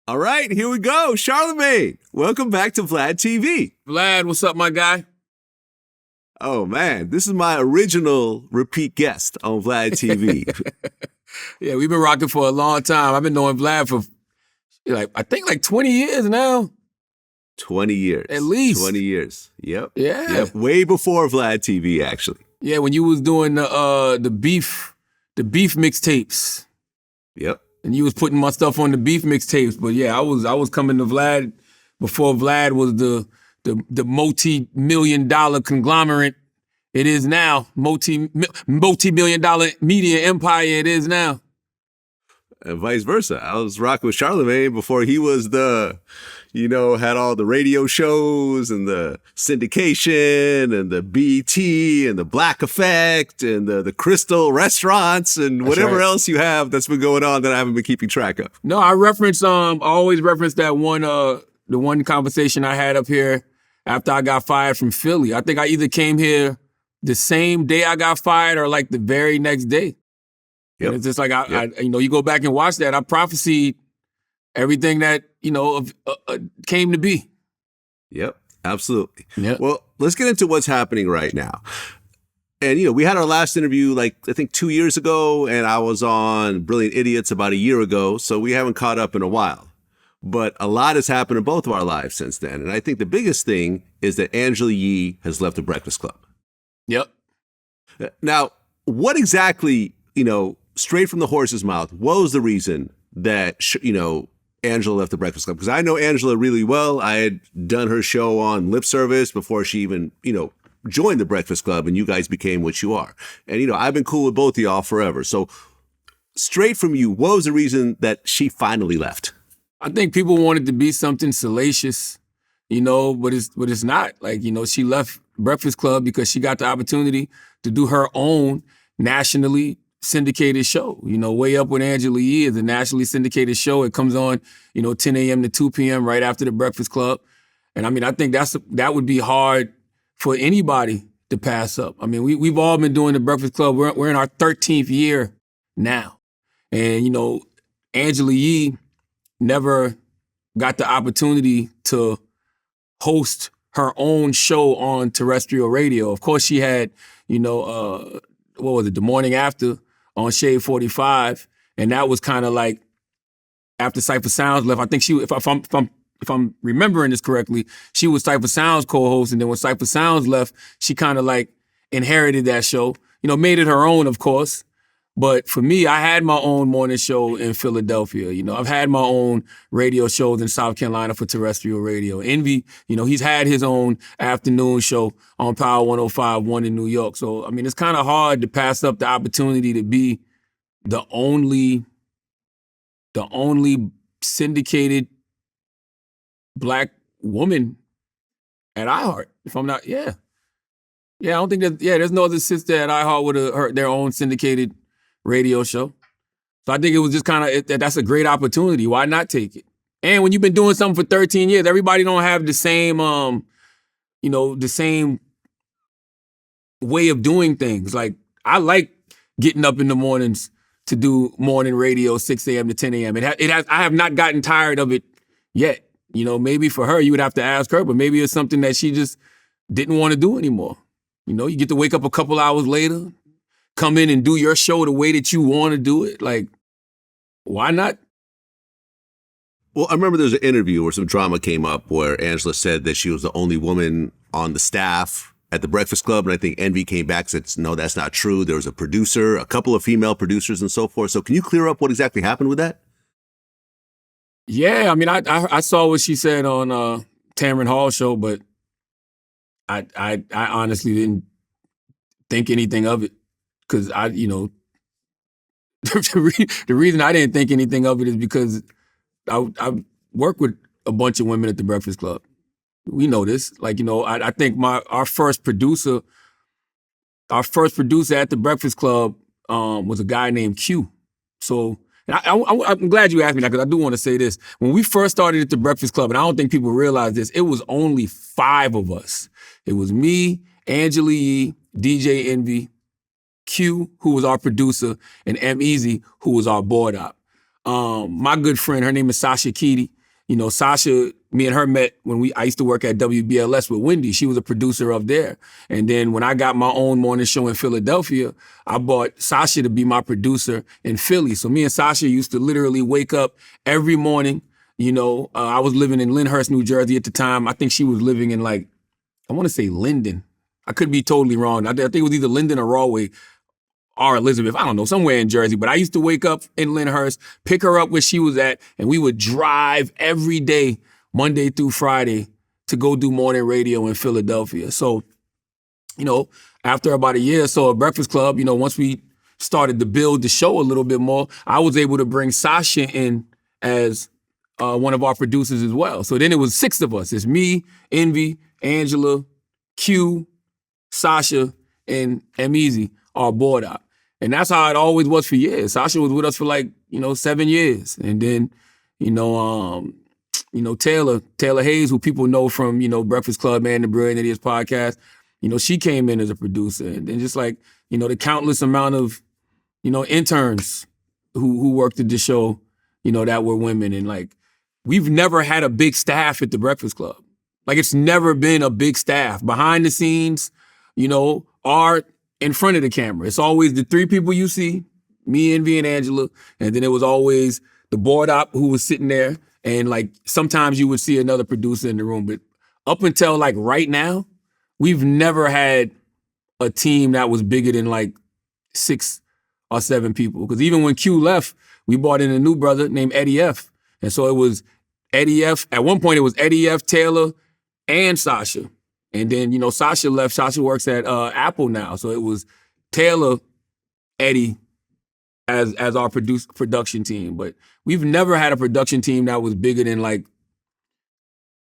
All right, here we go. Charlamagne, welcome back to Vlad TV. Vlad, what's up, my guy? Oh, man, this is my original repeat guest on Vlad TV. Yeah, we've been rocking for a long time. I've been knowing Vlad for, I think 20 years now. 20 years. At least. 20 years. Yep. Yeah. Yep. Way before Vlad TV, actually. Yeah, when you was doing the beef mixtapes. Yep. And you was putting my stuff on the beef mixtapes. But yeah, I was coming to Vlad before Vlad was the multi-million-dollar conglomerate it is now. Multi-million-dollar media empire it is now. And vice versa. I was rocking with Charlamagne before he was had all the radio shows and the syndication and the BET and the Black Effect and the Crystal restaurants and whatever else you have that's been going on that I haven't been keeping track of. No, I always reference that one, the one conversation I had up here after I got fired from Philly. I think I either came here the same day I got fired or like the very next day. Yep. And it's just like, you go back and watch that. I prophesied everything that, came to be. Yep, absolutely. Yep. Well, let's get into what's happening right now. And, we had our last interview, I think 2 years ago, and I was on Brilliant Idiots about a year ago, so we haven't caught up in a while. But a lot has happened in both of our lives since then. And I think the biggest thing is that Angela Yee has left the Breakfast Club. Yep. Now, what exactly, straight from the horse's mouth, what was the reason that, Angela left the Breakfast Club? Because I know Angela really well. I had done her show on Lip Service before she even, joined the Breakfast Club, and you guys became what you are. And, I've been cool with both of y'all forever. So straight from you, what was the reason that she finally left? I think people wanted to be something salacious, but it's not. She left Breakfast Club because she got the opportunity to do her own nationally syndicated show. Way Up with Angela Yee is a nationally syndicated show. It comes on, 10 a.m. to 2 p.m. right after the Breakfast Club. And I think that would be hard for anybody to pass up. We've all been doing the Breakfast Club. We're in our 13th year now. And, Angela Yee never got the opportunity to host her own show on terrestrial radio. Of course, she had, The Morning After on Shade 45, and that was kind of like after Cypher Sounds left. I think she, if I'm remembering this correctly, she was Cypher Sounds co-host, and then when Cypher Sounds left, she kind of inherited that show. Made it her own, of course. But for me, I had my own morning show in Philadelphia. I've had my own radio shows in South Carolina for terrestrial radio. Envy, he's had his own afternoon show on Power 105.1 in New York. So, it's kind of hard to pass up the opportunity to be the only syndicated Black woman at iHeart. If I'm not, yeah. I don't think that, there's no other sister at iHeart with their own syndicated radio show. So I think it was just that's a great opportunity. Why not take it? And when you've been doing something for 13 years, everybody don't have the same, the same way of doing things. I like getting up in the mornings to do morning radio, 6 a.m. to 10 a.m. I have not gotten tired of it yet. Maybe for her, you would have to ask her, but maybe it's something that she just didn't want to do anymore. You get to wake up a couple hours later, come in and do your show the way that you want to do it. Why not? Well, I remember there was an interview where some drama came up where Angela said that she was the only woman on the staff at the Breakfast Club. And I think Envy came back and said, no, that's not true. There was a producer, a couple of female producers and so forth. So can you clear up what exactly happened with that? Yeah, I saw what she said on Tamron Hall's show, but I honestly didn't think anything of it. Because the reason I didn't think anything of it is because I work with a bunch of women at the Breakfast Club. We know this. I think our first producer at the Breakfast Club was a guy named Q. So I'm glad you asked me that because I do want to say this. When we first started at the Breakfast Club, and I don't think people realize this, it was only 5 of us. It was me, Angela Yee, DJ Envy, Q, who was our producer, and M-Easy, who was our board op. My good friend, her name is Sasha Keedy. You know, Sasha, me and her met when I used to work at WBLS with Wendy. She was a producer up there. And then when I got my own morning show in Philadelphia, I bought Sasha to be my producer in Philly. So me and Sasha used to literally wake up every morning. You know, I was living in Lyndhurst, New Jersey at the time. I think she was living in I want to say Linden. I could be totally wrong. I think it was either Linden or Rahway or Elizabeth, I don't know, somewhere in Jersey. But I used to wake up in Lyndhurst, pick her up where she was at, and we would drive every day, Monday through Friday, to go do morning radio in Philadelphia. So, you know, after about a year or so at Breakfast Club, you know, once we started to build the show a little bit more, I was able to bring Sasha in as one of our producers as well. So then it was 6 of us. It's me, Envy, Angela, Q, Sasha, and Easy, our board op. And that's how it always was for years. Sasha was with us for 7 years. And then, Taylor Hayes, who people know from, Breakfast Club and the Brilliant Idiots podcast, she came in as a producer. And then just the countless amount of, interns who worked at the show, that were women. And we've never had a big staff at the Breakfast Club. It's never been a big staff. Behind the scenes, are in front of the camera. It's always the 3 people you see, me, Envy, and Angela. And then it was always the board op who was sitting there. And sometimes you would see another producer in the room. But up until right now, we've never had a team that was bigger than 6 or 7 people. Because even when Q left, we brought in a new brother named Eddie F. And so it was Eddie F. At one point, it was Eddie F., Taylor, and Sasha. And then, Sasha left. Sasha works at Apple now. So it was Taylor, Eddie as our production team. But we've never had a production team that was bigger than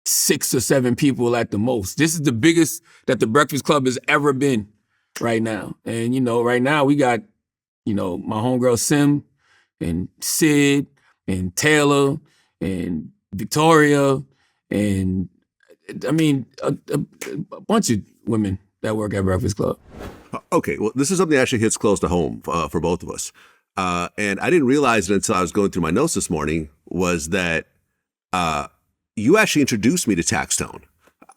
6 or 7 people at the most. This is the biggest that the Breakfast Club has ever been right now. And, right now we got, my homegirl Sim and Sid and Taylor and Victoria and a bunch of women that work at Breakfast Club. Okay, well, this is something that actually hits close to home for both of us. And I didn't realize it until I was going through my notes this morning, was that you actually introduced me to Taxstone.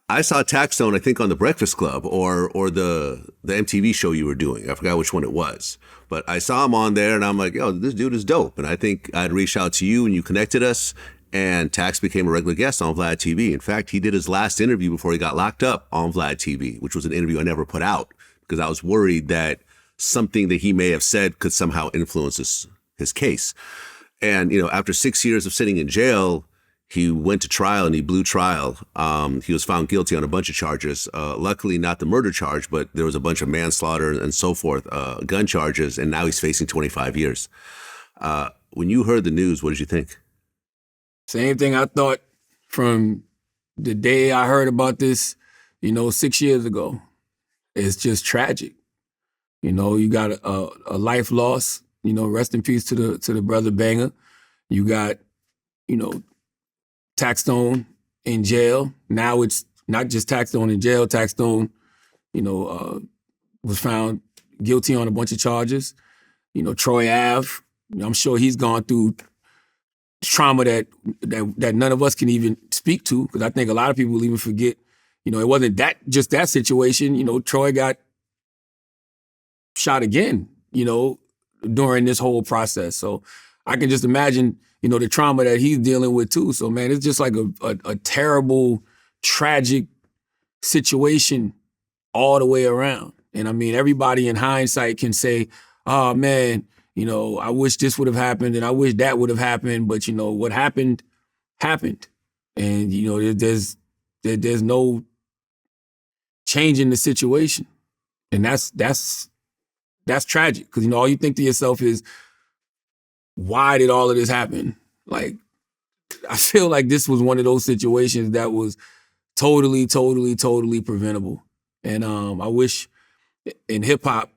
I saw Taxstone, I think, on the Breakfast Club or the MTV show you were doing. I forgot which one it was. But I saw him on there, and I'm like, yo, this dude is dope. And I think I'd reached out to you, and you connected us. And Tax became a regular guest on Vlad TV. In fact, he did his last interview before he got locked up on Vlad TV, which was an interview I never put out because I was worried that something that he may have said could somehow influence his case. And, after 6 years of sitting in jail, he went to trial and he blew trial. He was found guilty on a bunch of charges. Luckily, not the murder charge, but there was a bunch of manslaughter and so forth, gun charges, and now he's facing 25 years. When you heard the news, what did you think? Same thing I thought from the day I heard about this, 6 years ago. It's just tragic. You got a life loss. Rest in peace to the brother Banger. You got, Taxstone in jail. Now it's not just Taxstone in jail. Taxstone, was found guilty on a bunch of charges. Troy Ave. I'm sure he's gone through trauma that none of us can even speak to, because I think a lot of people will even forget, it wasn't just that situation. Troy got shot again, during this whole process. So I can just imagine, the trauma that he's dealing with too. So man, it's just a terrible, tragic situation all the way around. And everybody in hindsight can say, oh man, I wish this would have happened and I wish that would have happened. But, what happened, happened. And, there's no changing the situation. And that's tragic. Because, all you think to yourself is, why did all of this happen? I feel like this was one of those situations that was totally, totally, totally preventable. And I wish in hip hop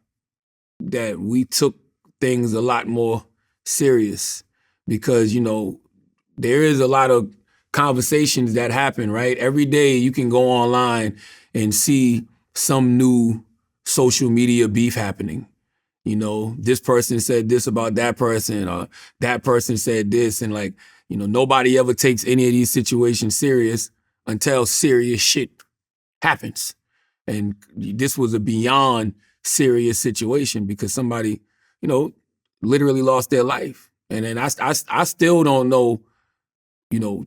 that we took things a lot more serious, because, there is a lot of conversations that happen, right? Every day you can go online and see some new social media beef happening. you know, this person said this about that person, or that person said this, and like, you know, nobody ever takes any of these situations serious until serious shit happens. And this was a beyond serious situation because somebody, you know, literally lost their life. And then I still don't know, you know,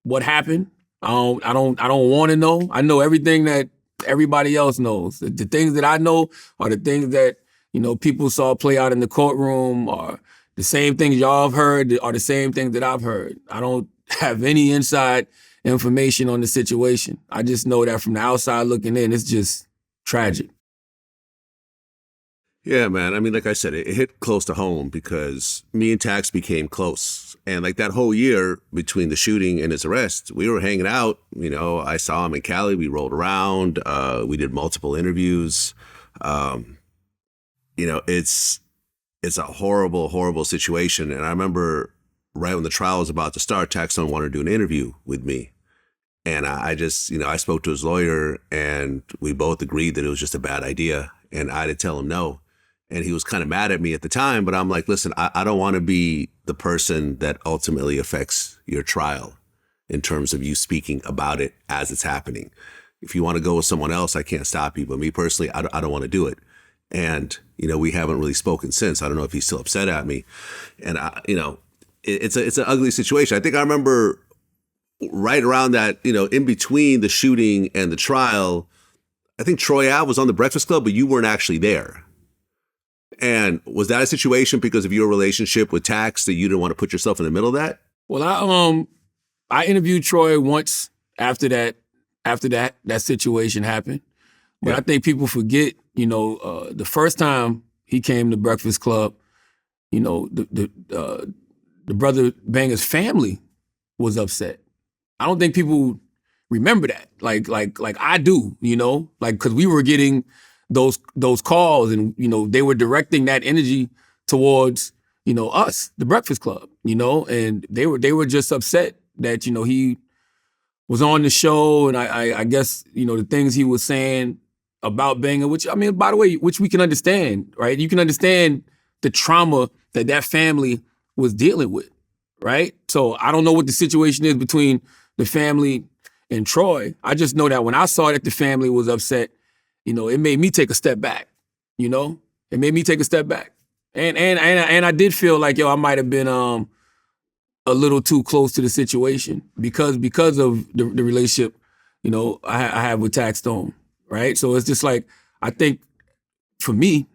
what happened. I don't want to know. I know everything that everybody else knows. The things that I know are the things that, you know, people saw play out in the courtroom, or the same things y'all have heard are the same things that I've heard. I don't have any inside information on the situation. I just know that from the outside looking in, it's just tragic. Yeah, man. I mean, like I said, it hit close to home because me and Tax became close. And like that whole year between the shooting and his arrest, we were hanging out. You know, I saw him in Cali. We rolled around. We did multiple interviews. You know, it's a horrible, horrible situation. And I remember right when the trial was about to start, Taxstone wanted to do an interview with me. And I just, you know, I spoke to his lawyer and we both agreed that it was just a bad idea. And I had to tell him no. And he was kind of mad at me at the time, but I'm like, listen, I don't want to be the person that ultimately affects your trial in terms of you speaking about it as it's happening. If you want to go with someone else, I can't stop you. But me personally, I don't want to do it. And, you know, we haven't really spoken since. I don't know if he's still upset at me. And, you know, it's an ugly situation. I think I remember right around that, you know, in between the shooting and the trial, I think Troy Ave was on the Breakfast Club, but you weren't actually there. And was that a situation because of your relationship with Tax that you didn't want to put yourself in the middle of that? Well, I interviewed Troy once after that situation happened. But yeah. I think people forget, you know, the first time he came to Breakfast Club, you know, the Brother Banger's family was upset. I don't think people remember that, like I do, you know, like because we were getting those calls, and you know they were directing that energy towards, you know, us, the Breakfast Club, you know, and they were just upset that, you know, he was on the show, and I guess, you know, the things he was saying about Banger, which I mean, by the way, which we can understand, right? You can understand the trauma that family was dealing with, right? So I don't know what the situation is between the family and Troy. I just know that when I saw that the family was upset, you know, it made me take a step back. You know, it made me take a step back, and I did feel like, yo, I might have been a little too close to the situation because of the relationship, you know, I have with Taxstone, right? So it's just like, I think for me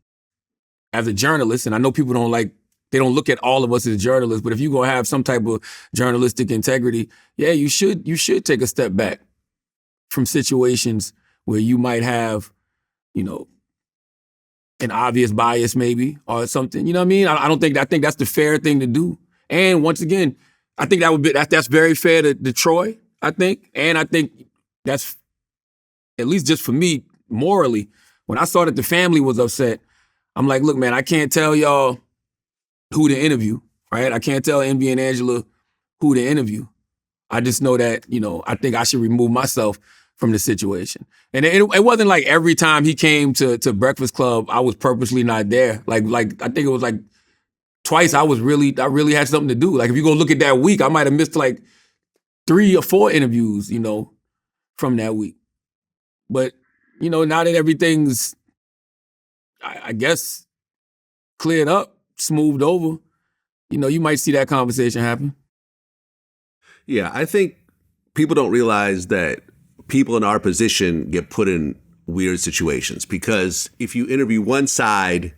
as a journalist, and I know people they don't look at all of us as journalists, but if you're gonna have some type of journalistic integrity, yeah, you should take a step back from situations where you might have, you know, an obvious bias maybe or something. You know what I mean? I think that's the fair thing to do. And once again, I think that's very fair to Troy, I think. And I think that's, at least just for me, morally, when I saw that the family was upset, I'm like, look, man, I can't tell y'all who to interview, right? I can't tell Envy and Angela who to interview. I just know that, you know, I think I should remove myself from the situation. And it wasn't like every time he came to Breakfast Club, I was purposely not there. Like I think it was like twice I really had something to do. Like if you go look at that week, I might have missed like 3 or 4 interviews, you know, from that week. But, you know, now that everything's, I guess, cleared up, smoothed over, you know, you might see that conversation happen. Yeah, I think people don't realize that people in our position get put in weird situations because if you interview one side,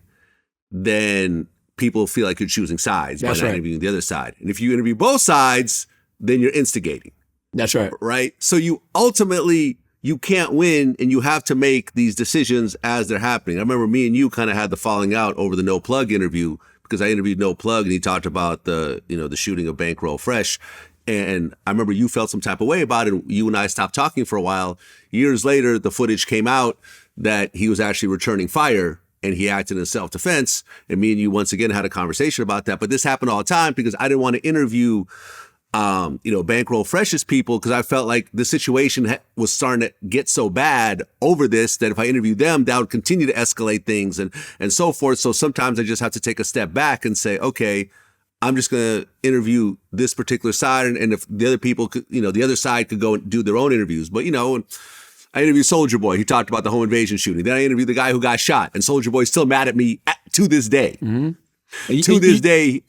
then people feel like you're choosing sides by not interviewing the other side. And if you interview both sides, then you're instigating. That's right. Right? So you ultimately, you can't win and you have to make these decisions as they're happening. I remember me and you kind of had the falling out over the No Plug interview because I interviewed No Plug and he talked about the shooting of Bankroll Fresh. And I remember you felt some type of way about it. You and I stopped talking for a while. Years later, the footage came out that he was actually returning fire and he acted in self-defense. And me and you once again had a conversation about that. But this happened all the time because I didn't want to interview bankroll freshest people, because I felt like the situation was starting to get so bad over this that if I interviewed them, that would continue to escalate things and so forth. So sometimes I just have to take a step back and say, okay, I'm just going to interview this particular side. And if the other people could, the other side could go and do their own interviews. But, I interviewed Soulja Boy. He talked about the home invasion shooting. Then I interviewed the guy who got shot. And Soulja Boy's still mad at me to this day. Mm-hmm. To this day.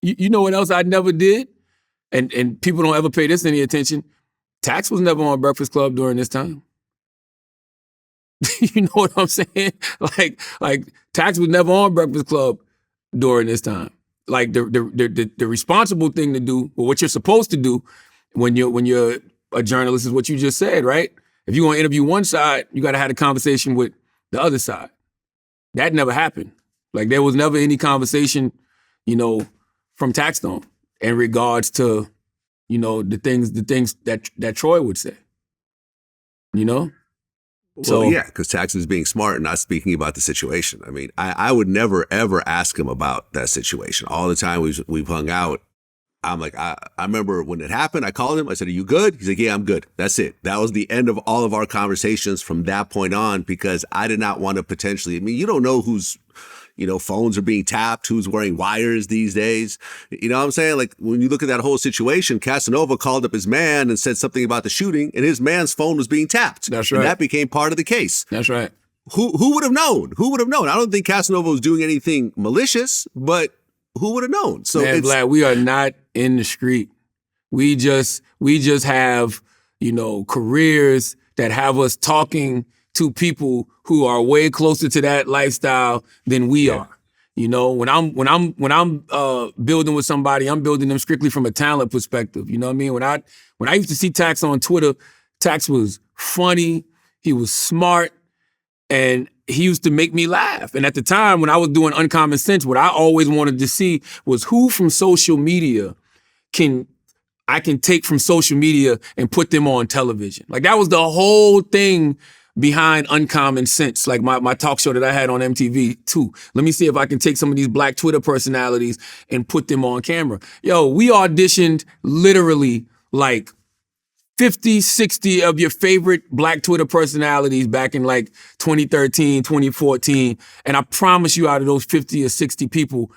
You know what else I never did? And people don't ever pay this any attention. Tax was never on Breakfast Club during this time. You know what I'm saying? Like Tax was never on Breakfast Club during this time. Like the responsible thing to do, or what you're supposed to do when you're a journalist, is what you just said, right? If you're gonna interview one side, you gotta have a conversation with the other side. That never happened. Like there was never any conversation, from Taxstone in regards to, the things that Troy would say. So yeah, because Tax is being smart and not speaking about the situation. I mean, I would never ever ask him about that situation. All the time we've hung out, I'm like, I remember when it happened, I called him, I said, "Are you good?" He's like, "Yeah, I'm good." That's it. That was the end of all of our conversations from that point on, because I did not want to potentially, you don't know who's, phones are being tapped, who's wearing wires these days. You know what I'm saying? Like when you look at that whole situation, Casanova called up his man and said something about the shooting, and his man's phone was being tapped. That's right. And that became part of the case. That's right. Who would have known? Who would have known? I don't think Casanova was doing anything malicious, but who would have known? So man, Vlad, we are not in the street. We just have, careers that have us talking to people who are way closer to that lifestyle than we are. When I'm building with somebody, I'm building them strictly from a talent perspective. You know what I mean? When I used to see Tax on Twitter, Tax was funny, he was smart, and he used to make me laugh. And at the time when I was doing Uncommon Sense, what I always wanted to see was who from social media I can take from social media and put them on television. Like that was the whole thing behind Uncommon Sense, like my talk show that I had on MTV too. Let me see if I can take some of these Black Twitter personalities and put them on camera. Yo, we auditioned literally like 50, 60 of your favorite Black Twitter personalities back in like 2013, 2014. And I promise you, out of those 50 or 60 people,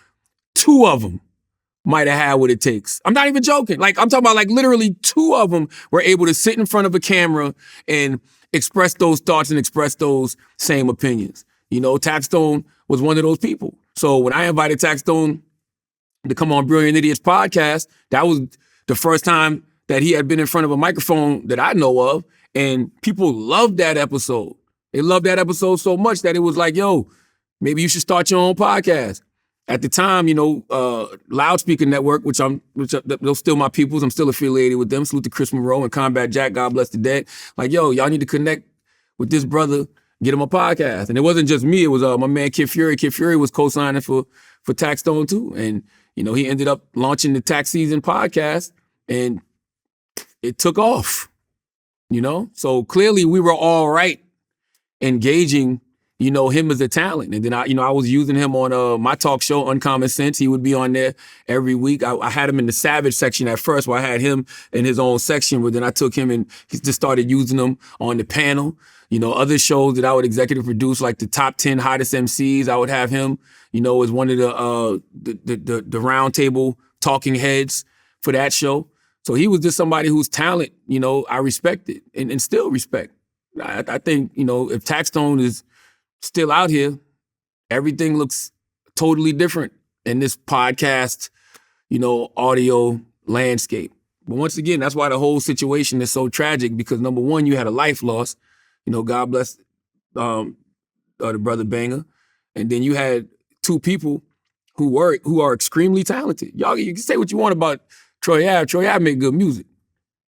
2 of them might have had what it takes. I'm not even joking. Like I'm talking about like literally 2 of them were able to sit in front of a camera and express those thoughts and express those same opinions. Taxstone was one of those people. So when I invited Taxstone to come on Brilliant Idiots podcast, that was the first time that he had been in front of a microphone that I know of. And people loved that episode. They loved that episode so much that it was like, yo, maybe you should start your own podcast. At the time, Loudspeaker Network, which those still my peoples. I'm still affiliated with them. Salute to Chris Monroe and Combat Jack, God bless the dead. Like, yo, y'all need to connect with this brother, get him a podcast. And it wasn't just me. It was my man Kid Fury. Kid Fury was co-signing for Taxstone too. And, he ended up launching the Tax Season podcast, and it took off, So clearly we were all right engaging him as a talent. And then I was using him on my talk show, Uncommon Sense. He would be on there every week. I had him in the Savage section at first, where I had him in his own section, but then I took him and he just started using him on the panel. Other shows that I would executive produce, like the top 10 hottest MCs, I would have him, as one of the round table talking heads for that show. So he was just somebody whose talent, I respected and still respect. I think, if Taxstone is still out here, everything looks totally different in this podcast, audio landscape. But once again, that's why the whole situation is so tragic, because number one, you had a life loss, God bless the brother Banger. And then you had 2 people who are extremely talented. Y'all, you can say what you want about Troy Ave. Troy Ave made good music.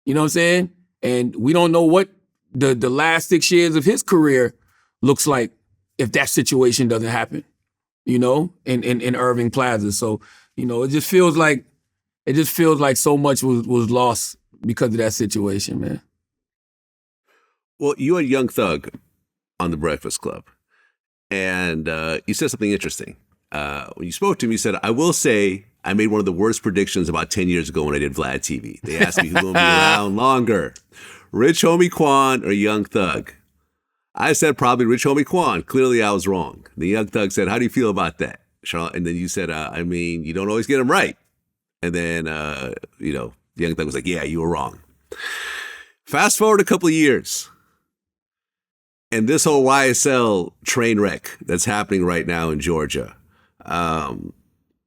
You know what I'm saying? And we don't know what the last 6 years of his career looks like if that situation doesn't happen, in Irving Plaza. So, it just feels like so much was lost because of that situation, man. Well, you had Young Thug on The Breakfast Club, and you said something interesting. When you spoke to him, you said, I will say I made one of the worst predictions about 10 years ago when I did Vlad TV. They asked me who's going to be around longer, Rich Homie Quan or Young Thug. I said probably Rich Homie Quan. Clearly I was wrong. The Young Thug said, how do you feel about that? And then you said, I mean, you don't always get them right. And then, Young Thug was like, yeah, you were wrong. Fast forward a couple of years. And this whole YSL train wreck that's happening right now in Georgia. I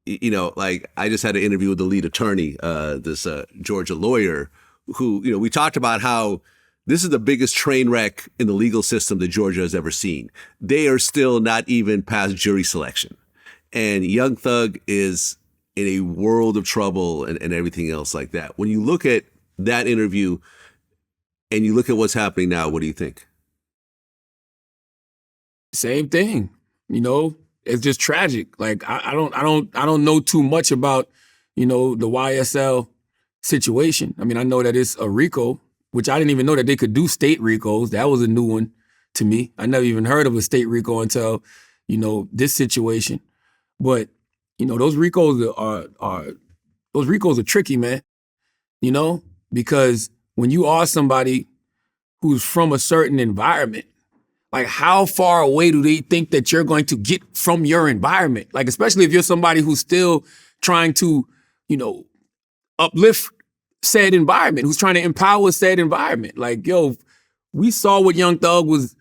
just had an interview with the lead attorney, this Georgia lawyer, who, we talked about how this is the biggest train wreck in the legal system that Georgia has ever seen. They are still not even past jury selection. And Young Thug is in a world of trouble and everything else like that. When you look at that interview and you look at what's happening now, what do you think? Same thing. It's just tragic. Like I don't know too much about, the YSL situation. I mean, I know that it's a RICO, which I didn't even know that they could do state RICOs. That was a new one to me. I never even heard of a state RICO until, this situation. But, those RICOs are tricky, man. Because when you are somebody who's from a certain environment, like how far away do they think that you're going to get from your environment? Like, especially if you're somebody who's still trying to, uplift said environment, who's trying to empower said environment. Like, yo, we saw what Young Thug was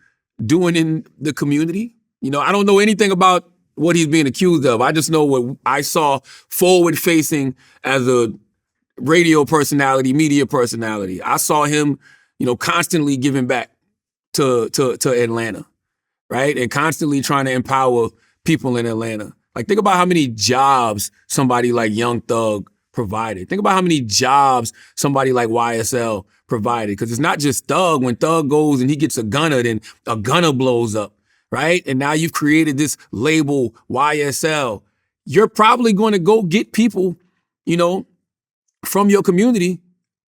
doing in the community. I don't know anything about what he's being accused of. I just know what I saw forward facing as a radio personality, media personality. I saw him, constantly giving back to Atlanta, right? And constantly trying to empower people in Atlanta. Like, think about how many jobs somebody like Young Thug provided. Think about how many jobs somebody like YSL provided. Because it's not just Thug. When Thug goes and he gets a gunner, then a gunner blows up, right? And now you've created this label, YSL. You're probably going to go get people, from your community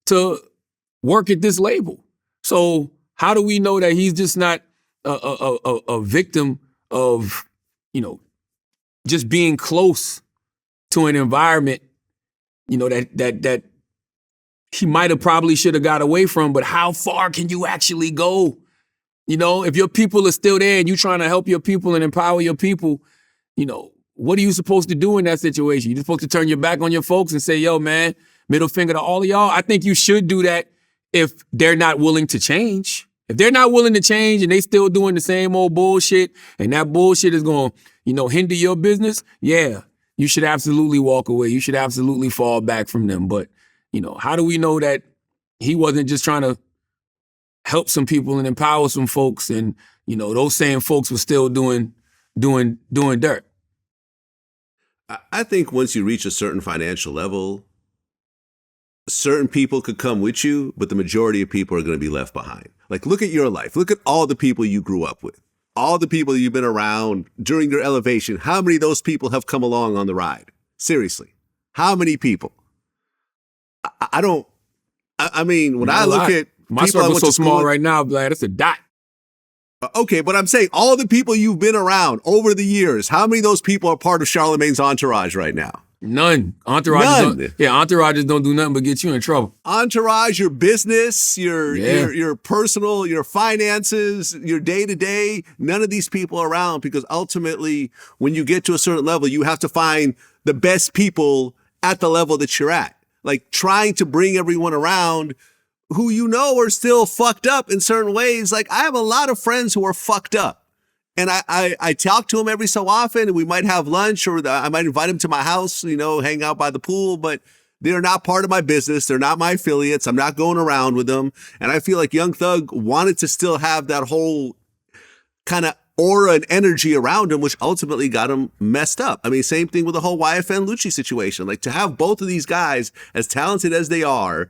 to work at this label. So how do we know that he's just not a victim of, just being close to an environment, that he might have probably should have got away from, but how far can you actually go? If your people are still there and you're trying to help your people and empower your people, what are you supposed to do in that situation? You're supposed to turn your back on your folks and say, yo, man, middle finger to all of y'all. I think you should do that if they're not willing to change. If they're not willing to change and they still doing the same old bullshit and that bullshit is going to, hinder your business, yeah, you should absolutely walk away. You should absolutely fall back from them. But, how do we know that he wasn't just trying to help some people and empower some folks and, those same folks were still doing dirt? I think once you reach a certain financial level, certain people could come with you, but the majority of people are going to be left behind. Like, look at your life. Look at all the people you grew up with, all the people you've been around during your elevation. How many of those people have come along on the ride? Seriously. How many people? I mean, when I look at my circle's so small right now, Vlad, it's a dot. Okay, but I'm saying all the people you've been around over the years, how many of those people are part of Charlamagne's entourage right now? None. Entourages don't do nothing but get you in trouble. Entourage, your business, your personal, your finances, your day-to-day, none of these people are around because ultimately when you get to a certain level, you have to find the best people at the level that you're at. Like trying to bring everyone around who are still fucked up in certain ways. Like I have a lot of friends who are fucked up. And I talk to them every so often and we might have lunch or I might invite them to my house, hang out by the pool, but they're not part of my business. They're not my affiliates. I'm not going around with them. And I feel like Young Thug wanted to still have that whole kind of aura and energy around him, which ultimately got him messed up. I mean, same thing with the whole YFN Lucci situation. Like to have both of these guys, as talented as they are,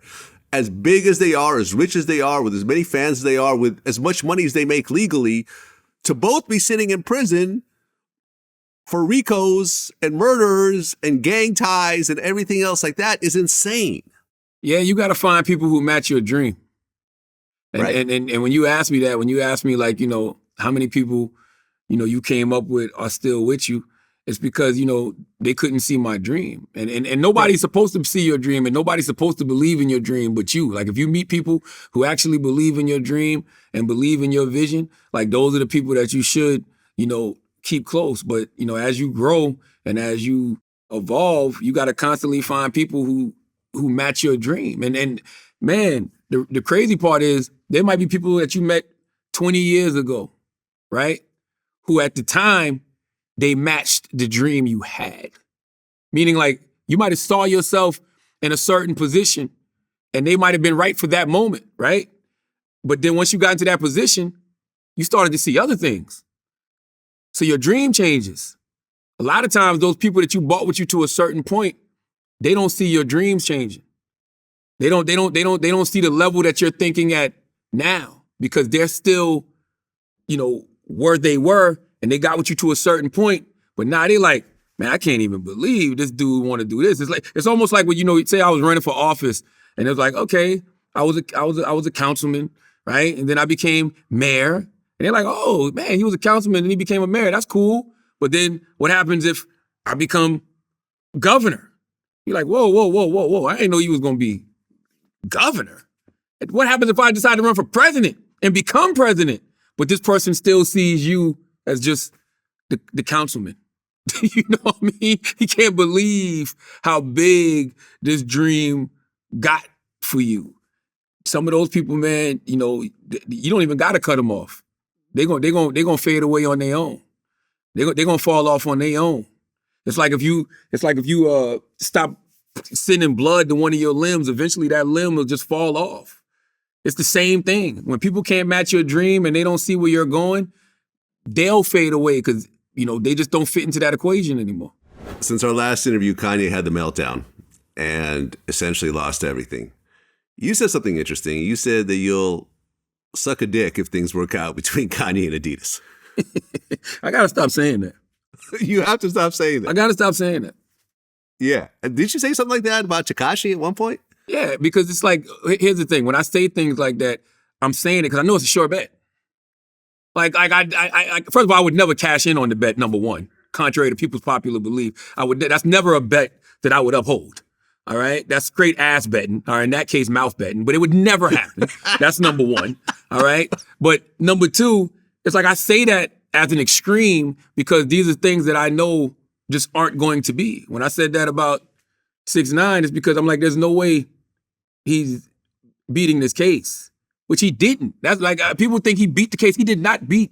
as big as they are, as rich as they are, with as many fans as they are, with as much money as they make legally, to both be sitting in prison for RICOs and murders and gang ties and everything else like that is insane. Yeah, you got to find people who match your dream. And, right. And when you ask me that, when you ask me like, how many people, you came up with are still with you, It's because, they couldn't see my dream. And nobody's supposed to see your dream, and nobody's supposed to believe in your dream but you. Like, if you meet people who actually believe in your dream and believe in your vision, like, those are the people that you should, keep close. But, as you grow and as you evolve, you got to constantly find people who match your dream. And man, the crazy part is there might be people that you met 20 years ago, right? Who at the time, they matched the dream you had. Meaning, like, you might have saw yourself in a certain position and they might have been right for that moment, right? But then once you got into that position, you started to see other things. So your dream changes. A lot of times those people that you brought with you to a certain point, they don't see your dreams changing. They don't see the level that you're thinking at now, because they're still, where they were, and they got with you to a certain point, but now they like, man, I can't even believe this dude want to do this. It's almost like when say I was running for office, and it was like, okay, I was a councilman, right? And then I became mayor, and they're like, oh man, he was a councilman and he became a mayor. That's cool. But then what happens if I become governor? You're like, whoa. I didn't know you was gonna be governor. What happens if I decide to run for president and become president? But this person still sees you as just the councilman. You know what I mean? He can't believe how big this dream got for you. Some of those people, man, you don't even gotta cut them off. They're gonna fade away on their own. They're gonna fall off on their own. It's like if you stop sending blood to one of your limbs, eventually that limb will just fall off. It's the same thing. When people can't match your dream and they don't see where you're going, they'll fade away because, they just don't fit into that equation anymore. Since our last interview, Kanye had the meltdown and essentially lost everything. You said something interesting. You said that you'll suck a dick if things work out between Kanye and Adidas. I gotta stop saying that. You have to stop saying that. I gotta stop saying that. Yeah. Did you say something like that about Tekashi at one point? Yeah, because it's like, here's the thing. When I say things like that, I'm saying it because I know it's a sure bet. Like I first of all, I would never cash in on the bet, number one, contrary to people's popular belief. That's never a bet that I would uphold. All right? That's straight ass betting, or in that case, mouth betting, but it would never happen. That's number one. All right? But number two, it's like I say that as an extreme because these are things that I know just aren't going to be. When I said that about 6ix9ine, it's because I'm like, there's no way he's beating this case, which he didn't. That's like, people think he beat the case. He did not beat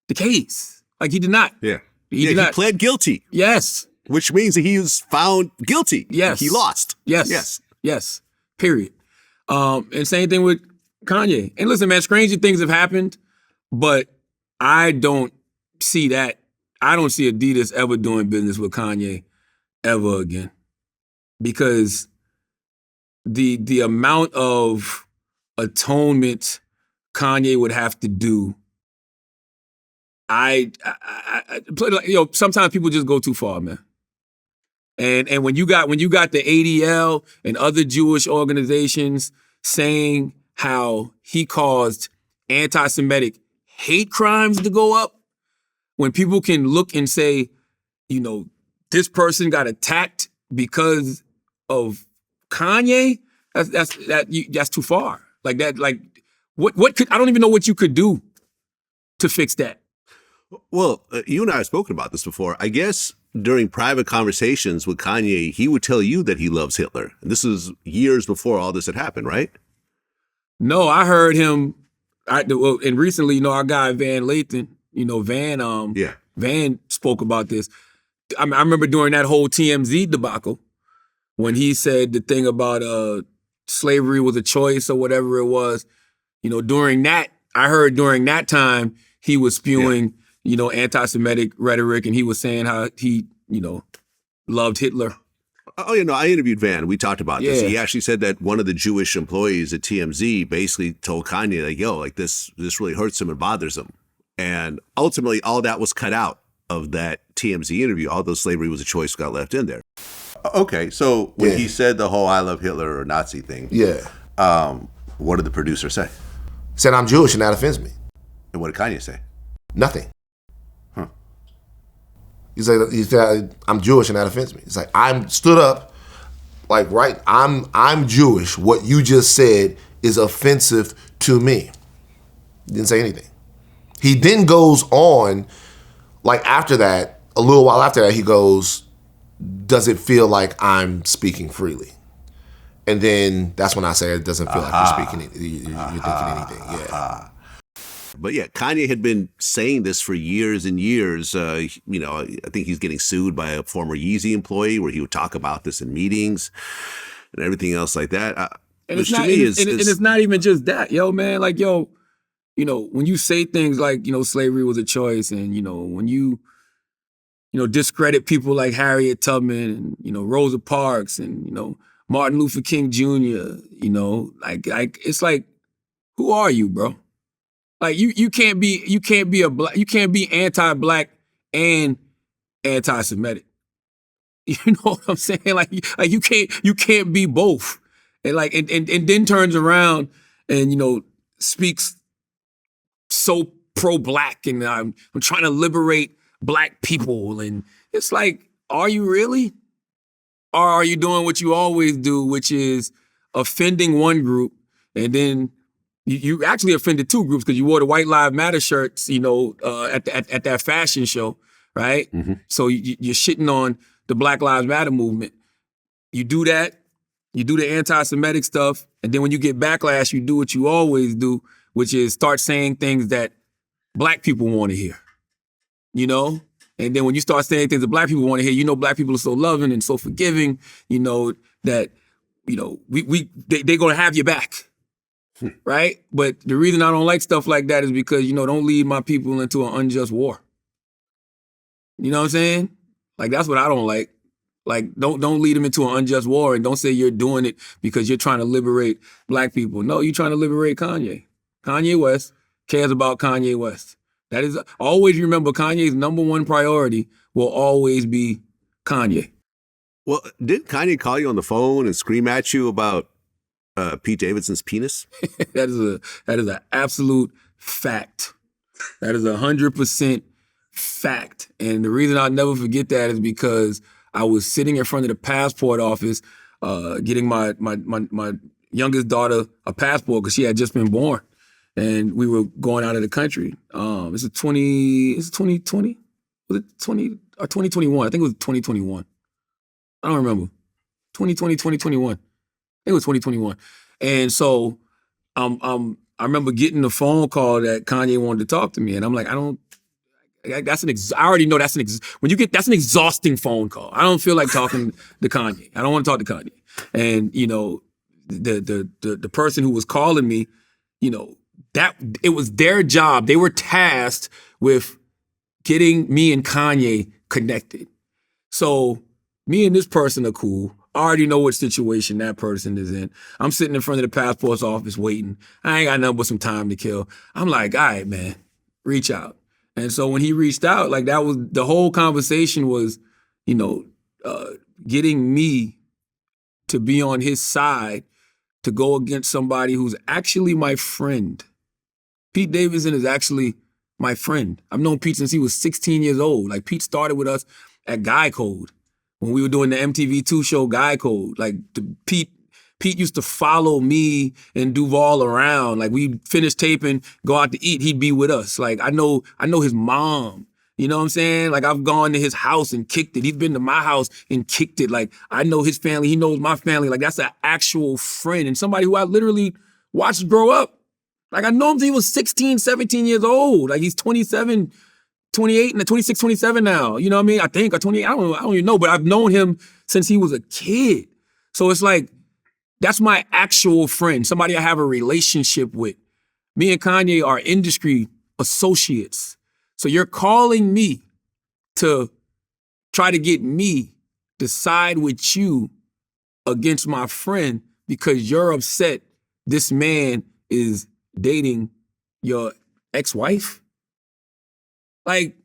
the case. Like, he did not. Yeah. He did not. He pled guilty. Yes. Which means that he was found guilty. Yes. He lost. Yes. Period. And same thing with Kanye. And listen, man, stranger things have happened, but I don't see that. I don't see Adidas ever doing business with Kanye ever again. Because the amount of atonement Kanye would have to do, sometimes people just go too far, man. And when you got the ADL and other Jewish organizations saying how he caused anti-Semitic hate crimes to go up, when people can look and say, this person got attacked because of Kanye, that's too far. Like that, like what could, I don't even know what you could do to fix that. Well, you and I have spoken about this before. I guess during private conversations with Kanye, he would tell you that he loves Hitler. And this is years before all this had happened, right? No, I heard him. And recently, our guy Van Lathan, Van spoke about this. I remember during that whole TMZ debacle when he said the thing about slavery was a choice or whatever it was. During that, I heard during that time he was spewing, anti-Semitic rhetoric, and he was saying how he, loved Hitler. Oh, I interviewed Van. We talked about this. He actually said that one of the Jewish employees at TMZ basically told Kanye, like, yo, like this really hurts him and bothers him. And ultimately, all that was cut out of that TMZ interview. Although slavery was a choice got left in there. Okay, so when he said the whole I love Hitler or Nazi thing, what did the producer say? Said I'm Jewish and that offends me. And what did Kanye say? Nothing. Huh. He said, I'm Jewish and that offends me. It's like, I'm stood up, like, right, I'm Jewish. What you just said is offensive to me. He didn't say anything. He then goes on, like after that, a little while after that, he goes, does it feel like I'm speaking freely? And then that's when I say it doesn't feel like you're speaking, you're thinking anything. Yeah. But yeah, Kanye had been saying this for years and years. You know, I think he's getting sued by a former Yeezy employee where he would talk about this in meetings and everything else like that. And Which it's to not, me and it's not even just that, yo, man. Like, yo, you know, when you say things like, you know, slavery was a choice, and, you know, when you know, discredit people like Harriet Tubman and, you know, Rosa Parks and, you know, Martin Luther King Jr., you know, like it's like, who are you, bro? Like you can't be anti-black and anti-Semitic. You know what I'm saying? Like you can't be both. And like and then turns around and, you know, speaks so pro-black and I'm trying to liberate black people, and it's like, are you really? Or are you doing what you always do, which is offending one group, and then you actually offended two groups because you wore the White Lives Matter shirts, you know, at that fashion show, right? Mm-hmm. So you're shitting on the Black Lives Matter movement. You do that, you do the anti-Semitic stuff, and then when you get backlash, you do what you always do, which is start saying things that black people want to hear, you know? And then when you start saying things that black people want to hear, you know, black people are so loving and so forgiving, you know, that, you know, they're going to have your back, right? But the reason I don't like stuff like that is because, you know, don't lead my people into an unjust war. You know what I'm saying? Like, that's what I don't like. Like, don't lead them into an unjust war, and don't say you're doing it because you're trying to liberate black people. No, you're trying to liberate Kanye. Kanye West cares about Kanye West. That is, always remember, Kanye's number one priority will always be Kanye. Well, didn't Kanye call you on the phone and scream at you about Pete Davidson's penis? That is an absolute fact. That is 100% fact. And the reason I'll never forget that is because I was sitting in front of the passport office, getting my youngest daughter a passport because she had just been born. And we were going out of the country. It's 2020? Was it 20 or 2021? I think it was 2021. I don't remember. 2020, 2021. I think it was 2021. And so I remember getting the phone call that Kanye wanted to talk to me. And I'm like, I already know that's an exhausting phone call. I don't feel like talking to Kanye. I don't want to talk to Kanye. And, you know, the person who was calling me, you know, that it was their job. They were tasked with getting me and Kanye connected. So me and this person are cool. I already know what situation that person is in. I'm sitting in front of the passport's office waiting. I ain't got nothing but some time to kill. I'm like, all right, man, reach out. And so when he reached out, like, that was the whole conversation was, you know, getting me to be on his side to go against somebody who's actually my friend. Pete Davidson is actually my friend. I've known Pete since he was 16 years old. Like, Pete started with us at Guy Code when we were doing the MTV2 show Guy Code. Like, Pete used to follow me and Duval around. Like, we finished taping, go out to eat, he'd be with us. Like, I know his mom. You know what I'm saying? Like, I've gone to his house and kicked it. He's been to my house and kicked it. Like, I know his family. He knows my family. Like, that's an actual friend and somebody who I literally watched grow up. Like, I know him since he was 16, 17 years old. Like, he's 27, 28, and 26, 27 now. You know what I mean? I think, or 28, I don't even know, but I've known him since he was a kid. So it's like, that's my actual friend, somebody I have a relationship with. Me and Kanye are industry associates. So you're calling me to try to get me to side with you against my friend because you're upset this man is dating your ex-wife? Like,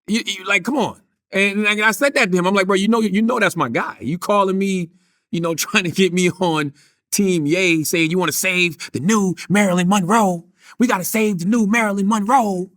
you like, come on. And I said that to him. I'm like, bro, you know that's my guy. You calling me, you know, trying to get me on Team Ye, saying you want to save the new Marilyn Monroe. We got to save the new Marilyn Monroe.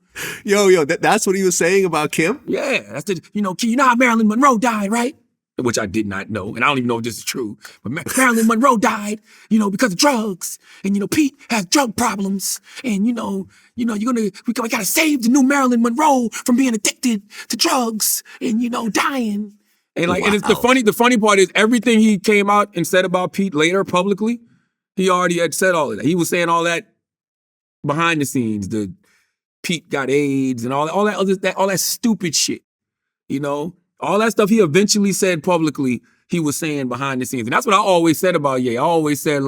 That's what he was saying about Kim? Yeah, that's the, you know how Marilyn Monroe died, right? Which I did not know, and I don't even know if this is true. But Marilyn Monroe died, because of drugs, and Pete has drug problems, and we gotta save the new Marilyn Monroe from being addicted to drugs and dying. And and it's the funny part is everything he came out and said about Pete later publicly, he already had said all of that. He was saying all that behind the scenes. The Pete got AIDS and all that stupid shit. All that stuff he eventually said publicly, he was saying behind the scenes. And that's what I always said about Ye. I always said,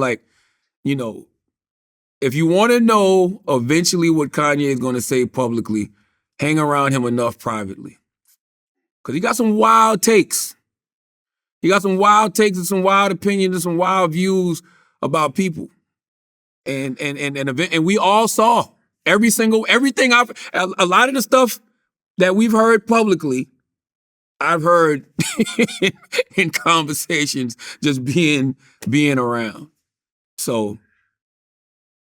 if you want to know eventually what Kanye is going to say publicly, hang around him enough privately. Because he got some wild takes. He got some wild takes and some wild opinions and some wild views about people. And we all saw everything a lot of the stuff that we've heard publicly, I've heard in conversations just being around. So,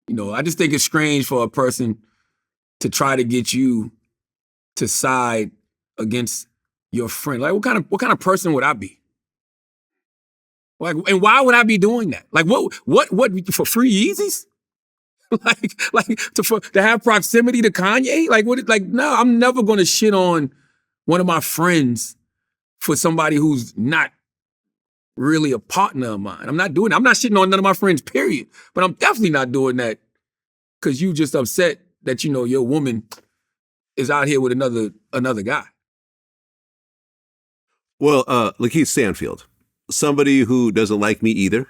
I just think it's strange for a person to try to get you to side against your friend. Like, what kind of person would I be? Like, and why would I be doing that? Like, what for free Yeezys? to have proximity to Kanye? Like, what? Like, no, I'm never gonna shit on one of my friends for somebody who's not really a partner of mine. I'm not doing that. I'm not shitting on none of my friends, period. But I'm definitely not doing that because you just upset that, your woman is out here with another guy. Well, LaKeith Stanfield, somebody who doesn't like me either.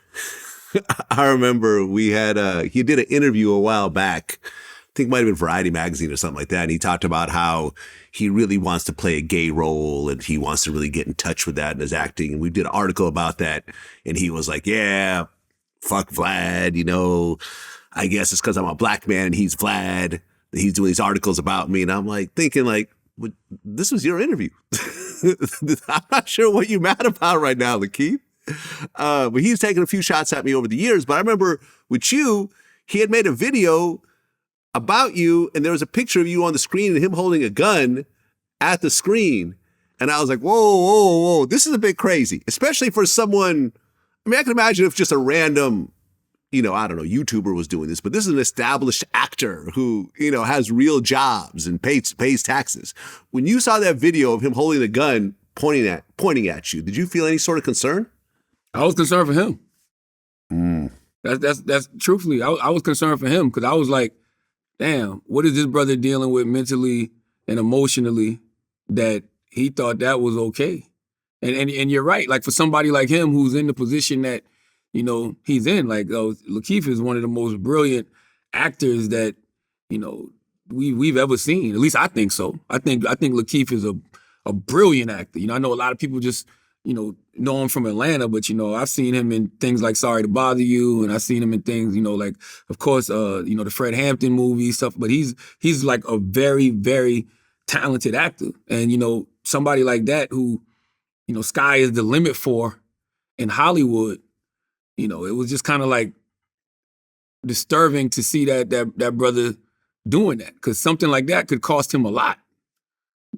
I remember he did an interview a while back. I think it might have been Variety Magazine or something like that. And he talked about how he really wants to play a gay role and he wants to really get in touch with that in his acting. And we did an article about that. And he was like, yeah, fuck Vlad, I guess it's because I'm a black man and he's Vlad. He's doing these articles about me. And I'm like thinking this was your interview. I'm not sure what you're mad about right now, LaKeith. But he's taken a few shots at me over the years. But I remember with you, he had made a video about you, and there was a picture of you on the screen and him holding a gun at the screen. And I was like, whoa, this is a bit crazy, especially for someone. I mean, I can imagine if just a random, I don't know, YouTuber was doing this, but this is an established actor who, has real jobs and pays taxes. When you saw that video of him holding the gun pointing at you, did you feel any sort of concern? I was concerned for him. That's truthfully, I was concerned for him because I was like, damn, what is this brother dealing with mentally and emotionally that he thought that was okay? And you're right. Like for somebody like him who's in the position that, he's in, LaKeith is one of the most brilliant actors that, we've ever seen. At least I think so. I think LaKeith is a brilliant actor. I know a lot of people just, know him from Atlanta, but I've seen him in things like Sorry to Bother You, and I've seen him in things, of course, the Fred Hampton movie stuff. But he's like a very, very talented actor, and somebody like that who, sky is the limit for in Hollywood. It was just kind of like disturbing to see that brother doing that because something like that could cost him a lot.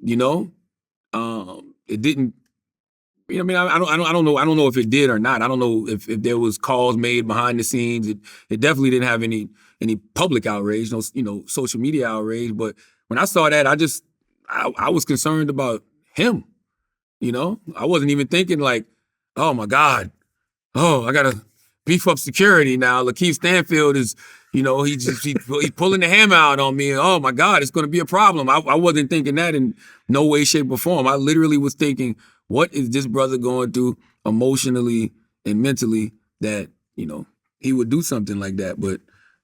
It didn't. I don't know if it did or not. I don't know if there was calls made behind the scenes. It definitely didn't have any public outrage, no, social media outrage. But when I saw that, I was concerned about him. I wasn't even thinking like, oh my God, I gotta beef up security now. LaKeith Stanfield is, he's pulling the hammer out on me. Oh my God, it's gonna be a problem. I wasn't thinking that in no way, shape, or form. I literally was thinking, what is this brother going through emotionally and mentally that, he would do something like that? But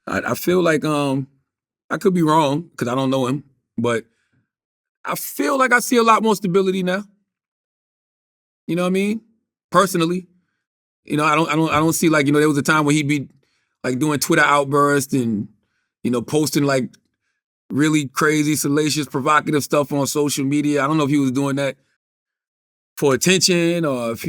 I feel like I could be wrong because I don't know him, but I feel like I see a lot more stability now. You know what I mean? Personally. I don't see like, there was a time when he'd be like doing Twitter outbursts and, posting like really crazy, salacious, provocative stuff on social media. I don't know if he was doing that for attention or if,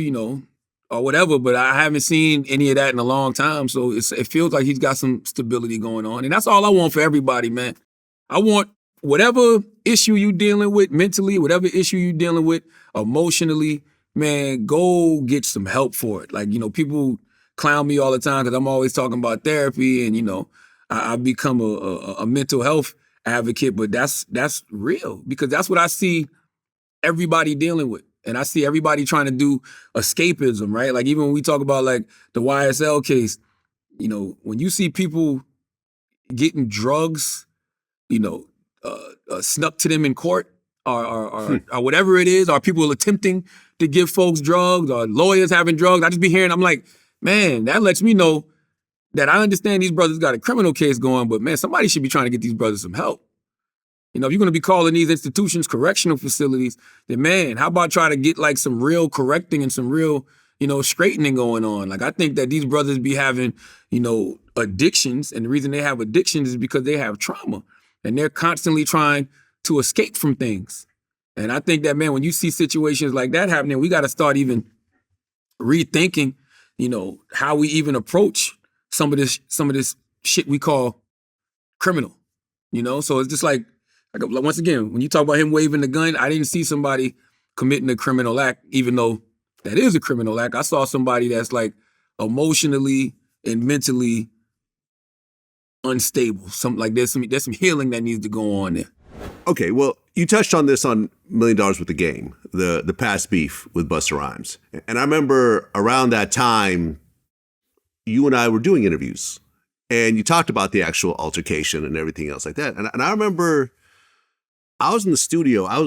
or whatever, but I haven't seen any of that in a long time. So it feels like he's got some stability going on. And that's all I want for everybody, man. I want whatever issue you dealing with mentally, whatever issue you dealing with emotionally, man, go get some help for it. Like, people clown me all the time because I'm always talking about therapy and, I've become a mental health advocate, but that's real because that's what I see everybody dealing with. And I see everybody trying to do escapism, right? Like even when we talk about like the YSL case, when you see people getting drugs, snuck to them in court or whatever it is, or people attempting to give folks drugs or lawyers having drugs, I just be hearing, I'm like, man, that lets me know that I understand these brothers got a criminal case going, but man, somebody should be trying to get these brothers some help. If you're going to be calling these institutions correctional facilities, then man, how about try to get like some real correcting and some real, straightening going on? Like I think that these brothers be having, addictions, and the reason they have addictions is because they have trauma and they're constantly trying to escape from things. And I think that, man, when you see situations like that happening, we got to start even rethinking, how we even approach some of this shit we call criminal, So it's just like once again, when you talk about him waving the gun, I didn't see somebody committing a criminal act, even though that is a criminal act. I saw somebody that's like emotionally and mentally unstable. Something like there's some healing that needs to go on there. Okay, well, you touched on this on $1 Million with the Game, the past beef with Busta Rhymes. And I remember around that time, you and I were doing interviews and you talked about the actual altercation and everything else like that. And I remember I was in the studio. I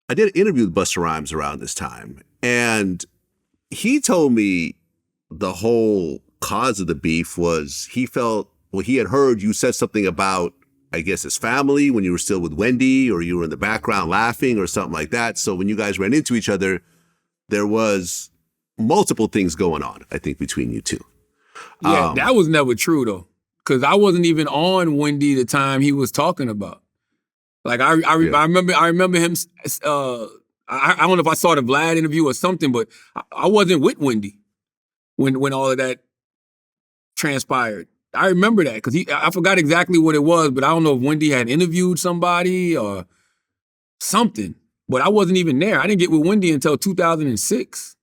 did an interview with Busta Rhymes around this time, and he told me the whole cause of the beef was he had heard you said something about, I guess, his family when you were still with Wendy, or you were in the background laughing or something like that. So when you guys ran into each other, there was multiple things going on, I think, between you two. Yeah, that was never true though, because I wasn't even on Wendy the time he was talking about. Like I remember him. I don't know if I saw the Vlad interview or something, but I wasn't with Wendy when all of that transpired. I remember that because I forgot exactly what it was, but I don't know if Wendy had interviewed somebody or something. But I wasn't even there. I didn't get with Wendy until 2006.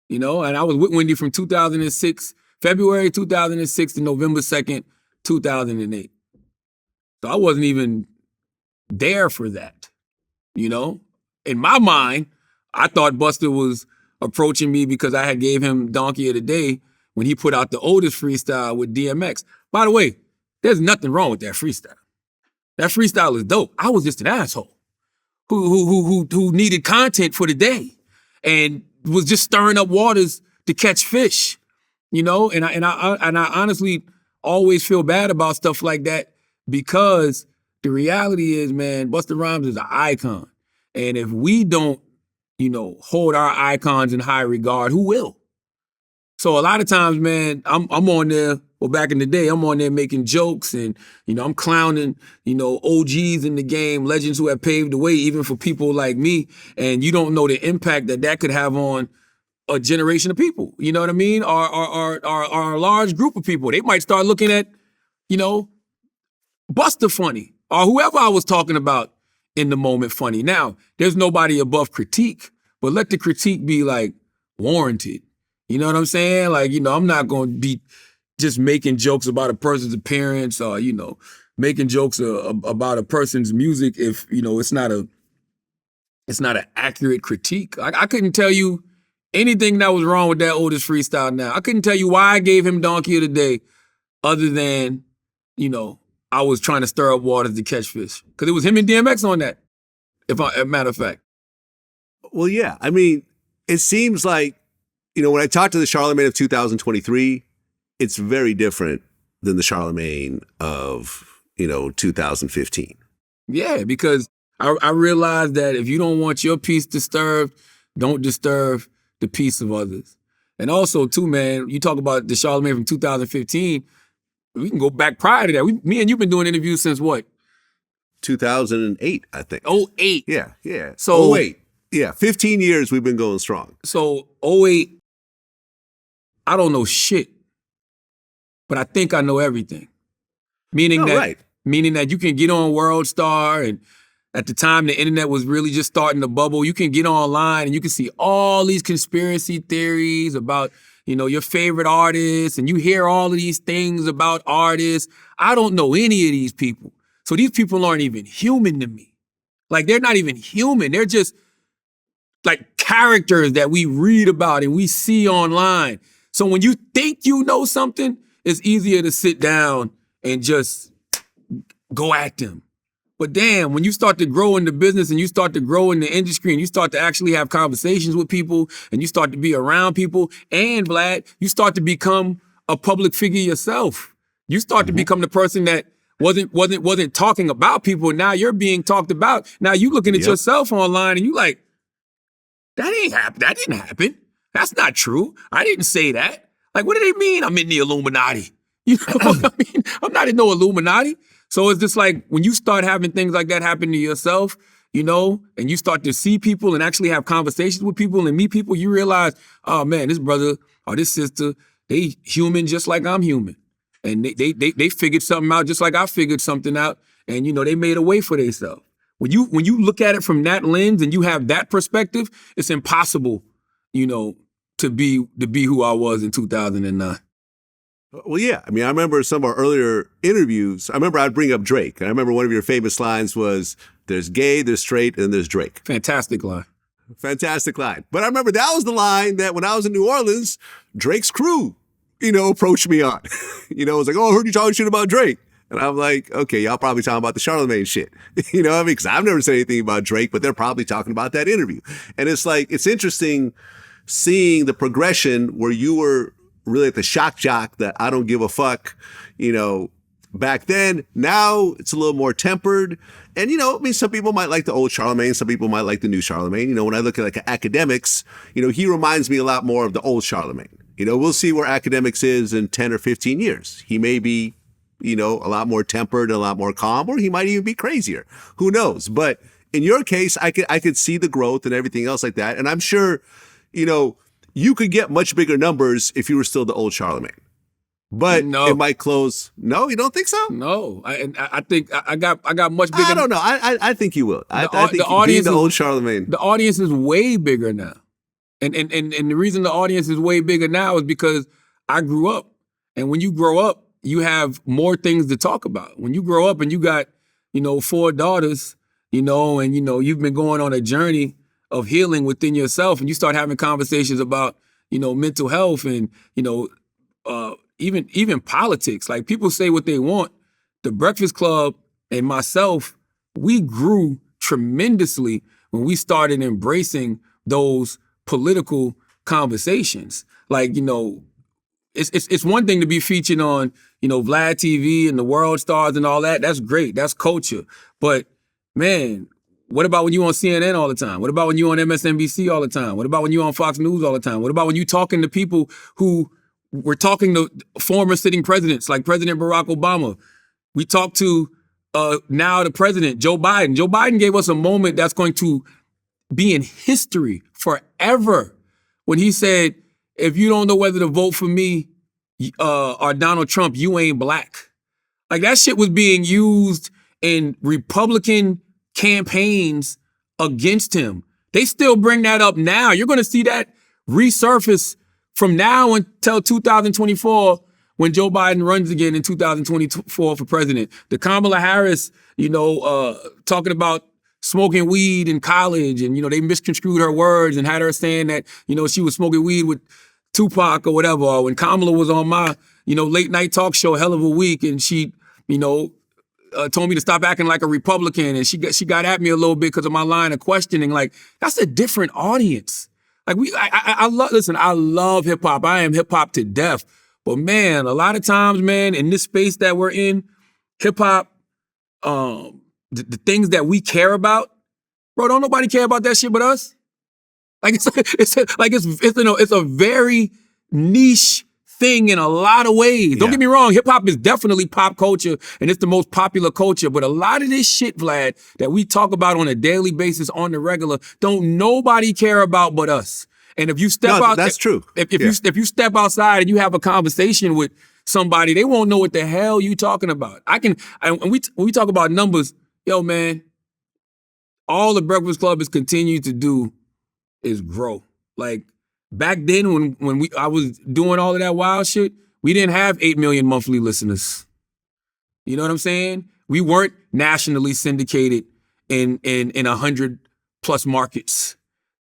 And I was with Wendy from 2006, February 2006 to November 2nd, 2008. So I wasn't even there for that, In my mind, I thought Busta was approaching me because I had gave him Donkey of the Day when he put out the oldest freestyle with DMX. By the way, there's nothing wrong with that freestyle. That freestyle is dope. I was just an asshole who needed content for the day and was just stirring up waters to catch fish, And I honestly always feel bad about stuff like that because the reality is, man, Busta Rhymes is an icon. And if we don't, hold our icons in high regard, who will? So a lot of times, man, I'm on there, well, back in the day, I'm on there making jokes and, I'm clowning, OGs in the game, legends who have paved the way even for people like me. And you don't know the impact that could have on a generation of people. You know what I mean? Or a large group of people. They might start looking at, Busta funny, or whoever I was talking about in the moment funny. Now, there's nobody above critique, but let the critique be like warranted. You know what I'm saying? Like, I'm not going to be just making jokes about a person's appearance or, making jokes about a person's music if, it's not an accurate critique. I couldn't tell you anything that was wrong with that oldest freestyle now. I couldn't tell you why I gave him Donkey of the Day other than, I was trying to stir up waters to catch fish. Because it was him and DMX on that, as a matter of fact. Well, yeah. I mean, it seems like, when I talked to the Charlamagne of 2023, it's very different than the Charlamagne of, 2015. Yeah, because I realized that if you don't want your peace disturbed, don't disturb the peace of others. And also, too, man, you talk about the Charlamagne from 2015, we can go back prior to that. Me and you've been doing interviews since what? 2008, I think. 08. Yeah. So 08. Yeah, 15 years we've been going strong. So 08, I don't know shit, but I think I know everything. Meaning meaning that you can get on World Star, and at the time the internet was really just starting to bubble. You can get online and you can see all these conspiracy theories about, your favorite artists, and you hear all of these things about artists. I don't know any of these people. So these people aren't even human to me. Like, they're not even human. They're just like characters that we read about and we see online. So when you think you know something, it's easier to sit down and just go at them. But damn, when you start to grow in the business and you start to grow in the industry and you start to actually have conversations with people and you start to be around people, and Vlad, you start to become a public figure yourself. You start to become the person that wasn't talking about people. Now you're being talked about. Now you looking at yourself online and you like, that ain't happen. That didn't happen. That's not true. I didn't say that. Like, what do they mean I'm in the Illuminati? You know what I mean? I'm not in no Illuminati. So it's just like when you start having things like that happen to yourself, and you start to see people and actually have conversations with people and meet people, you realize, oh man, this brother or this sister, they human just like I'm human. And they figured something out just like I figured something out. And, they made a way for themselves. When you look at it from that lens and you have that perspective, it's impossible, to be who I was in 2009. Well, yeah. I mean, I remember some of our earlier interviews. I remember I'd bring up Drake. And I remember one of your famous lines was, there's gay, there's straight, and there's Drake. Fantastic line. Fantastic line. But I remember that was the line that when I was in New Orleans, Drake's crew, approached me on. It was like, oh, I heard you talking shit about Drake. And I'm like, okay, y'all probably talking about the Charlamagne shit. You know what I mean? Because I've never said anything about Drake, but they're probably talking about that interview. And it's like, it's interesting seeing the progression where you were really at the shock jock that I don't give a fuck, back then. Now it's a little more tempered. And, some people might like the old Charlamagne. Some people might like the new Charlamagne. When I look at like academics, he reminds me a lot more of the old Charlamagne. We'll see where academics is in 10 or 15 years. He may be, a lot more tempered and a lot more calm, or he might even be crazier. Who knows? But in your case, I could see the growth and everything else like that. And I'm sure, you could get much bigger numbers if you were still the old Charlamagne. But it might close. No, you don't think so? No, I think I got much bigger. I don't know. I think you will. I think the audience, being the old Charlamagne. The audience is way bigger now. And the reason the audience is way bigger now is because I grew up. And when you grow up, you have more things to talk about. When you grow up and you got, 4 daughters, and you've been going on a journey of healing within yourself, and you start having conversations about, mental health and, even politics. Like, people say what they want. The Breakfast Club and myself, we grew tremendously when we started embracing those political conversations. Like, it's one thing to be featured on, Vlad TV and the World Stars and all that. That's great. That's culture. But man, what about when you on CNN all the time? What about when you on MSNBC all the time? What about when you on Fox News all the time? What about when you talking to people who were talking to former sitting presidents like President Barack Obama? We talked to now the president, Joe Biden. Joe Biden gave us a moment that's going to be in history forever when he said, if you don't know whether to vote for me or Donald Trump, you ain't black. Like, that shit was being used in Republican campaigns against him. They still bring that up now. You're going to see that resurface from now until 2024 when Joe Biden runs again in 2024 for president. The Kamala Harris, talking about smoking weed in college, and, they misconstrued her words and had her saying that, she was smoking weed with Tupac or whatever. Or when Kamala was on my, late night talk show, Hell of a Week, and she, told me to stop acting like a Republican, and she got at me a little bit because of my line of questioning. Like, that's a different audience. Like, I love hip hop. I am hip hop to death. But man, a lot of times, man, in this space that we're in, hip hop, the things that we care about, bro, don't nobody care about that shit but us. Like, it's a very niche thing in a lot of ways. Don't get me wrong, hip hop is definitely pop culture and it's the most popular culture, but a lot of this shit, Vlad, that we talk about on a daily basis on the regular, don't nobody care about but us. And if you step out, that's true. If you step outside and you have a conversation with somebody, they won't know what the hell you talking about. When we talk about numbers, yo, man, all the Breakfast Club has continued to do is grow. Like, back then when I was doing all of that wild shit, we didn't have 8 million monthly listeners. You know what I'm saying? We weren't nationally syndicated in 100 plus markets.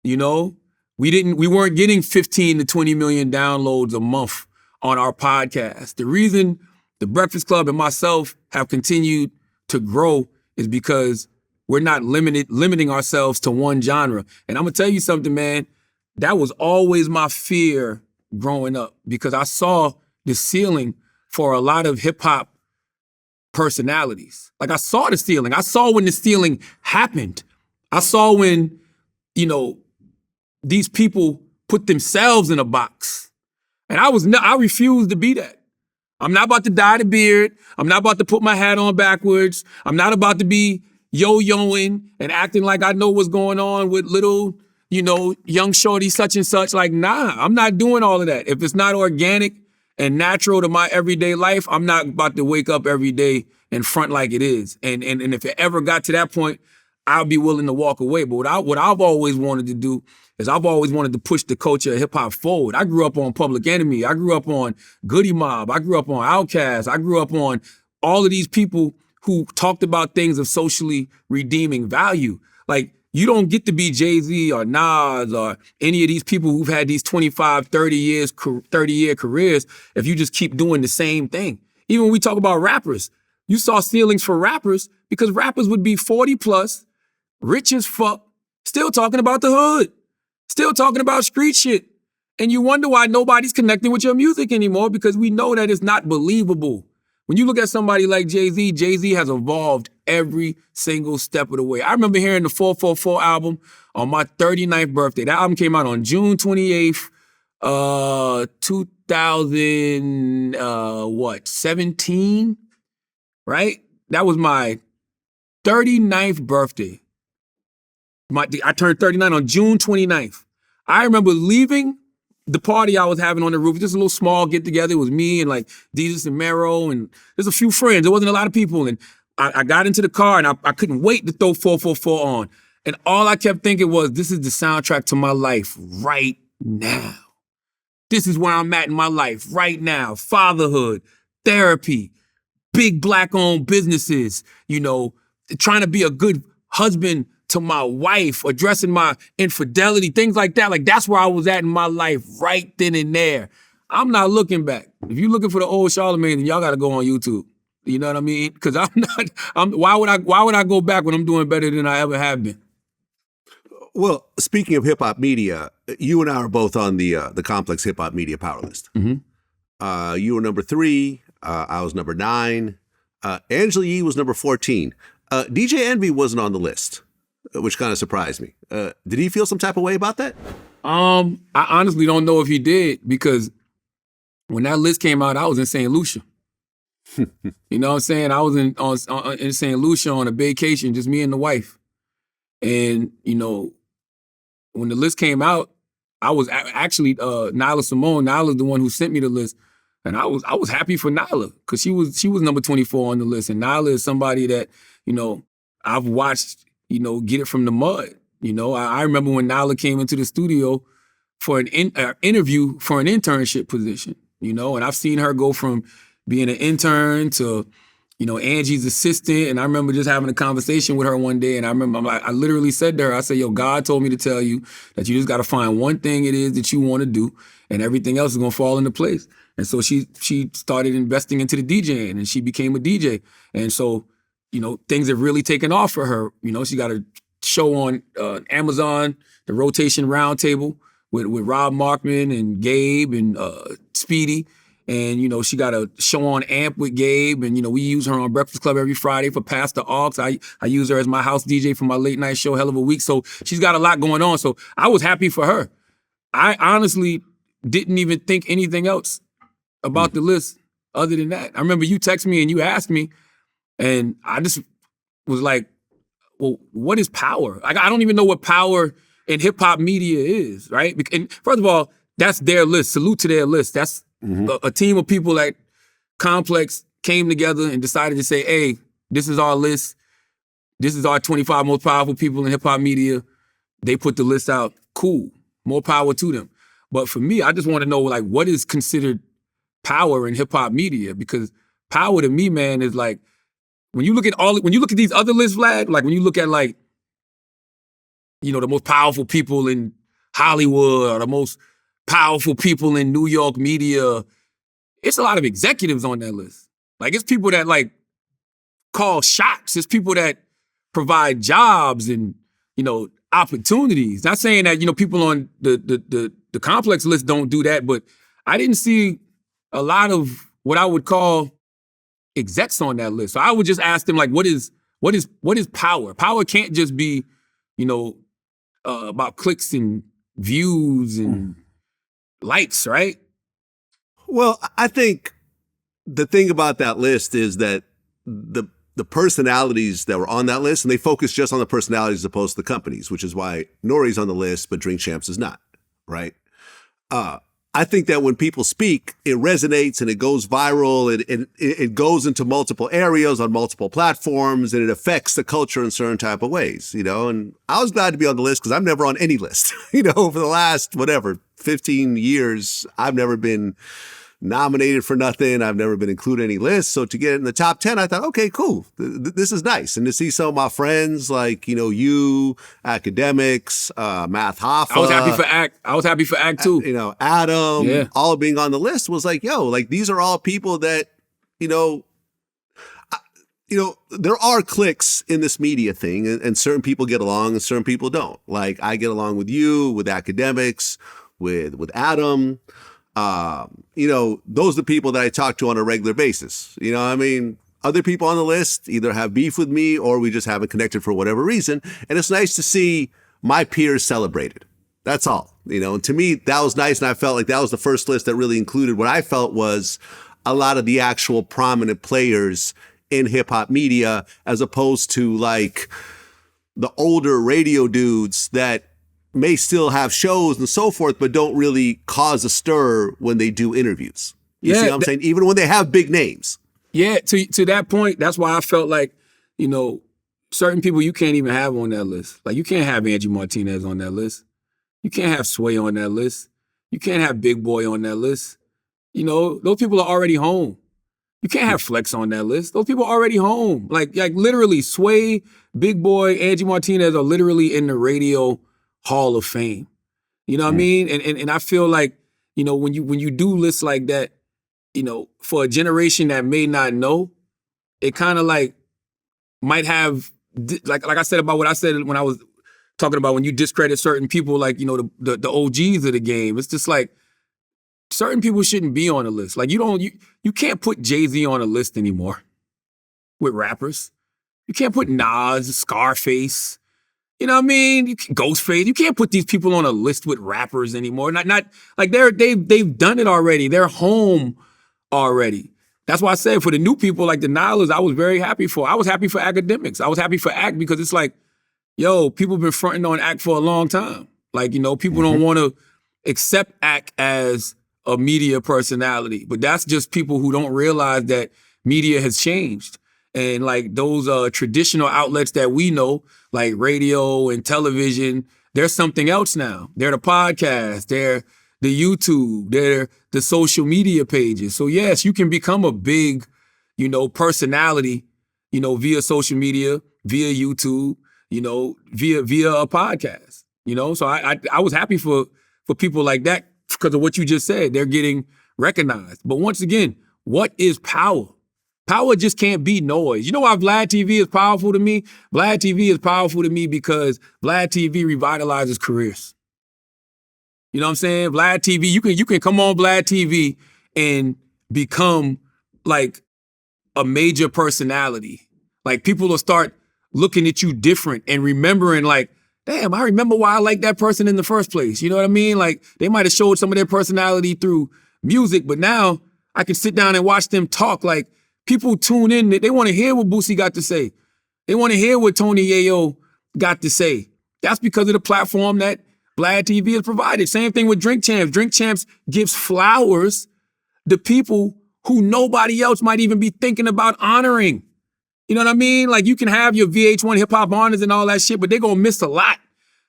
You know? We weren't getting 15 to 20 million downloads a month on our podcast. The reason the Breakfast Club and myself have continued to grow is because we're not limiting ourselves to one genre. And I'm gonna tell you something, man. That was always my fear growing up, because I saw the ceiling for a lot of hip hop personalities. Like, I saw the ceiling. I saw when the ceiling happened. I saw when, these people put themselves in a box. And I refused to be that. I'm not about to dye the beard. I'm not about to put my hat on backwards. I'm not about to be yo-yoing and acting like I know what's going on with little, young shorty such and such. Like, nah, I'm not doing all of that. If it's not organic and natural to my everyday life, I'm not about to wake up every day and front like it is. And if it ever got to that point, I'll be willing to walk away. But what I've always wanted to do is I've always wanted to push the culture of hip hop forward. I grew up on Public Enemy. I grew up on Goody Mob. I grew up on Outkast. I grew up on all of these people who talked about things of socially redeeming value. Like, you don't get to be Jay-Z or Nas or any of these people who've had these 25, 30-year careers if you just keep doing the same thing. Even when we talk about rappers, you saw ceilings for rappers because rappers would be 40 plus, rich as fuck, still talking about the hood, still talking about street shit. And you wonder why nobody's connecting with your music anymore, because we know that it's not believable. When you look at somebody like Jay-Z, Jay-Z has evolved every single step of the way. I remember hearing the 444 album on my 39th birthday. That album came out on June 28th, 2017, right? That was my 39th birthday. I turned 39 on June 29th. I remember leaving the party I was having on the roof, just a little small get-together. It was me and like Jesus and Mero, and there's a few friends. There wasn't a lot of people. And I got into the car and I couldn't wait to throw 444 on. And all I kept thinking was, this is the soundtrack to my life right now. This is where I'm at in my life right now. Fatherhood, therapy, big black-owned businesses, trying to be a good husband to my wife, addressing my infidelity, things like that. Like, that's where I was at in my life right then and there. I'm not looking back. If you're looking for the old Charlamagne, then y'all got to go on YouTube. You know what I mean? Because why would I go back when I'm doing better than I ever have been? Well, speaking of hip hop media, you and I are both on the Complex Hip Hop Media Power List. Mm-hmm. You were number 3. I was number 9. Angela Yee was number 14. DJ Envy wasn't on the list, which kind of surprised me. Did he feel some type of way about that? I honestly don't know if he did, because when that list came out, I was in St. Lucia. You know what I'm saying? I was in St. Lucia on a vacation, just me and the wife. And, when the list came out, I was actually Nyla Simone. Nyla's the one who sent me the list. And I was happy for Nyla, because she was number 24 on the list. And Nyla is somebody that, I've watched, get it from the mud. I remember when Nyla came into the studio for an interview for an internship position, and I've seen her go from being an intern to, Angie's assistant. And I remember just having a conversation with her one day. And I literally said to her, I said, yo, God told me to tell you that you just got to find one thing it is that you want to do, and everything else is going to fall into place. And so she started investing into the DJing, and she became a DJ. And so, things have really taken off for her. She got a show on Amazon, the Rotation Roundtable with Rob Markman and Gabe and Speedy. And, she got a show on AMP with Gabe. And, we use her on Breakfast Club every Friday for Pastor Aux. I use her as my house DJ for my late night show, Hell of a Week. So she's got a lot going on. So I was happy for her. I honestly didn't even think anything else about the list other than that. I remember you text me and you asked me, and I just was like, well, what is power? Like, I don't even know what power in hip hop media is, right? And first of all, that's their list. Salute to their list. That's a team of people that Complex came together and decided to say, hey, this is our list. This is our 25 most powerful people in hip hop media. They put the list out. Cool. More power to them. But for me, I just want to know, like, what is considered power in hip hop media? Because power to me, man, is like, when you look at these other lists, Vlad, like when you look at like, you know, the most powerful people in Hollywood or the most powerful people in New York media, it's a lot of executives on that list. Like, it's people that like call shots. It's people that provide jobs and, you know, opportunities. Not saying that, you know, people on the complex list don't do that, but I didn't see a lot of what I would call execs on that list. So I would just ask them, like, what is power? Power can't just be, you know, about clicks and views and likes, right? Well, I think the thing about that list is that the personalities that were on that list, and they focus just on the personalities as opposed to the companies, which is why Nori's on the list, but Drink Champs is not, right? I think that when people speak, it resonates and it goes viral. It goes into multiple areas on multiple platforms, and it affects the culture in certain type of ways, you know? And I was glad to be on the list because I'm never on any list, you know, for the last, 15 years, I've never been nominated for nothing. I've never been included in any list. So to get in the top 10, I thought, okay, cool. This is nice. And to see some of my friends like, you know, you, academics, Math Hoffa. I was happy for Act too. You know, Adam, all being on the list was like, yo, like these are all people that, you know, there are cliques in this media thing, and certain people get along and certain people don't. Like I get along with you, with academics, with Adam. You know, those are the people that I talk to on a regular basis. You know what I mean? Other people on the list either have beef with me or we just haven't connected for whatever reason. And it's nice to see my peers celebrated. That's all. You know, and to me, that was nice. And I felt like that was the first list that really included what I felt was a lot of the actual prominent players in hip hop media, as opposed to like the older radio dudes that may still have shows and so forth, but don't really cause a stir when they do interviews. You see what I'm saying? Even when they have big names. Yeah, to that point, that's why I felt like, you know, certain people you can't even have on that list. Like, you can't have Angie Martinez on that list. You can't have Sway on that list. You can't have Big Boy on that list. You know, those people are already home. You can't have Flex on that list. Those people are already home. Like literally, Sway, Big Boy, Angie Martinez are literally in the radio Hall of Fame. You know what I mean? And I feel like, you know, when you do lists like that, you know, for a generation that may not know, it kind of like might have, like I said about what I said when I was talking about when you discredit certain people, like, you know, the OGs of the game. It's just like certain people shouldn't be on a list. Like you can't put Jay-Z on a list anymore with rappers. You can't put Nas, Scarface, you know what I mean? Ghostface. You can't put these people on a list with rappers anymore. Not like they've done it already. They're home already. That's why I said for the new people like the Nilers, I was very happy for. I was happy for academics. I was happy for Act because it's like, yo, people been fronting on Act for a long time. Like, you know, people don't want to accept Act as a media personality, but that's just people who don't realize that media has changed. And like those traditional outlets that we know, like radio and television, they're something else now. They're the podcast, they're the YouTube, they're the social media pages. So yes, you can become a big, you know, personality, you know, via social media, via YouTube, you know, via a podcast, you know. So I was happy for people like that because of what you just said. They're getting recognized. But once again, what is power? Power just can't be noise. You know why Vlad TV is powerful to me? Vlad TV is powerful to me because Vlad TV revitalizes careers. You know what I'm saying? Vlad TV, you can come on Vlad TV and become like a major personality. Like people will start looking at you different and remembering like, damn, I remember why I liked that person in the first place. You know what I mean? Like they might have showed some of their personality through music, but now I can sit down and watch them talk. Like people tune in. They want to hear what Boosie got to say. They want to hear what Tony Yayo got to say. That's because of the platform that Vlad TV has provided. Same thing with Drink Champs. Drink Champs gives flowers to people who nobody else might even be thinking about honoring. You know what I mean? Like, you can have your VH1 hip hop honors and all that shit, but they're gonna miss a lot.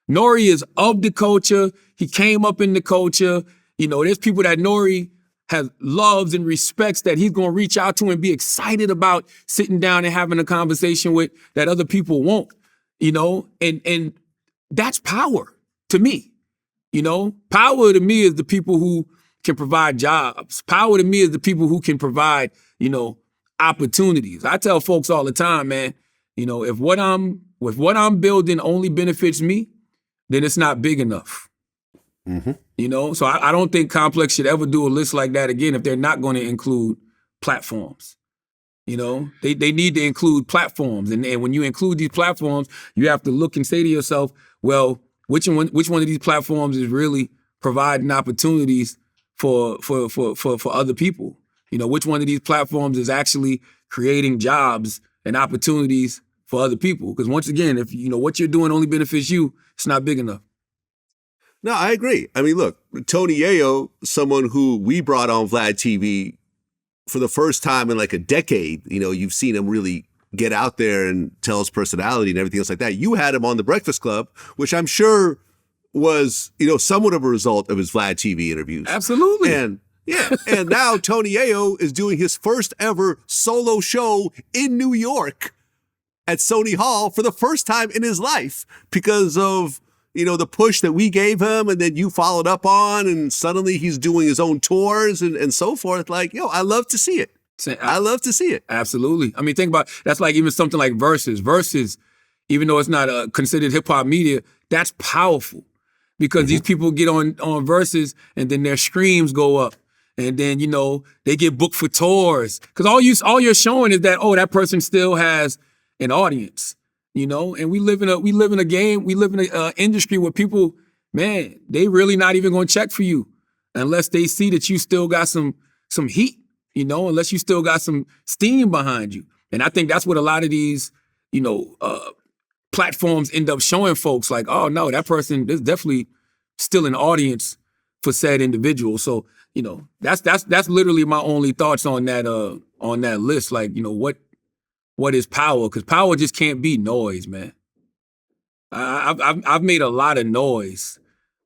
Nori is of the culture. He came up in the culture. You know, there's people that Nori has loves and respects that he's gonna reach out to and be excited about sitting down and having a conversation with that other people won't. You know, and that's power to me. You know, power to me is the people who can provide jobs. Power to me is the people who can provide, you know, opportunities. I tell folks all the time, man, you know, if what I'm building only benefits me, then it's not big enough. Mm-hmm. You know, so I don't think Complex should ever do a list like that again if they're not going to include platforms. You know, they need to include platforms. And when you include these platforms, you have to look and say to yourself, well, which one of these platforms is really providing opportunities for other people? You know, which one of these platforms is actually creating jobs and opportunities for other people? Because once again, if you know what you're doing only benefits you, it's not big enough. No, I agree. I mean, look, Tony Yayo, someone who we brought on Vlad TV for the first time in like a decade. You know, you've seen him really get out there and tell his personality and everything else like that. You had him on The Breakfast Club, which I'm sure was, you know, somewhat of a result of his Vlad TV interviews. Absolutely. And yeah, and now Tony Yayo is doing his first ever solo show in New York at Sony Hall for the first time in his life because of, you know, the push that we gave him and then you followed up on, and suddenly he's doing his own tours and so forth. Like, yo, I love to see it. I love to see it. Absolutely. I mean, think about, that's like even something like Versus. Versus, even though it's not considered hip hop media, that's powerful because these people get on Versus and then their streams go up. And then, you know, they get booked for tours. Because all you're showing is that, oh, that person still has an audience, you know? And we live in an industry where people, man, they really not even gonna check for you unless they see that you still got some heat, you know, unless you still got some steam behind you. And I think that's what a lot of these, you know, platforms end up showing folks, like, oh no, that person, there's definitely still an audience for said individual. So, you know, that's literally my only thoughts on that list. Like, you know, what is power? Because power just can't be noise, man. I've made a lot of noise,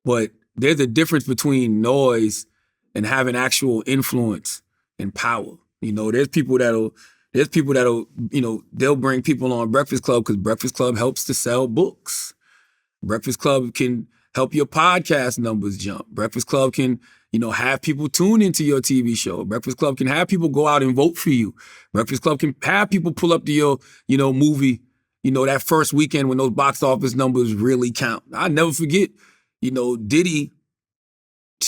but there's a difference between noise and having actual influence and power. You know, there's people that'll, you know, they'll bring people on Breakfast Club because Breakfast Club helps to sell books. Breakfast Club can help your podcast numbers jump. Breakfast Club can, you know, have people tune into your TV show. Breakfast Club can have people go out and vote for you. Breakfast Club can have people pull up to your, you know, movie, you know, that first weekend when those box office numbers really count. I'll never forget, you know, Diddy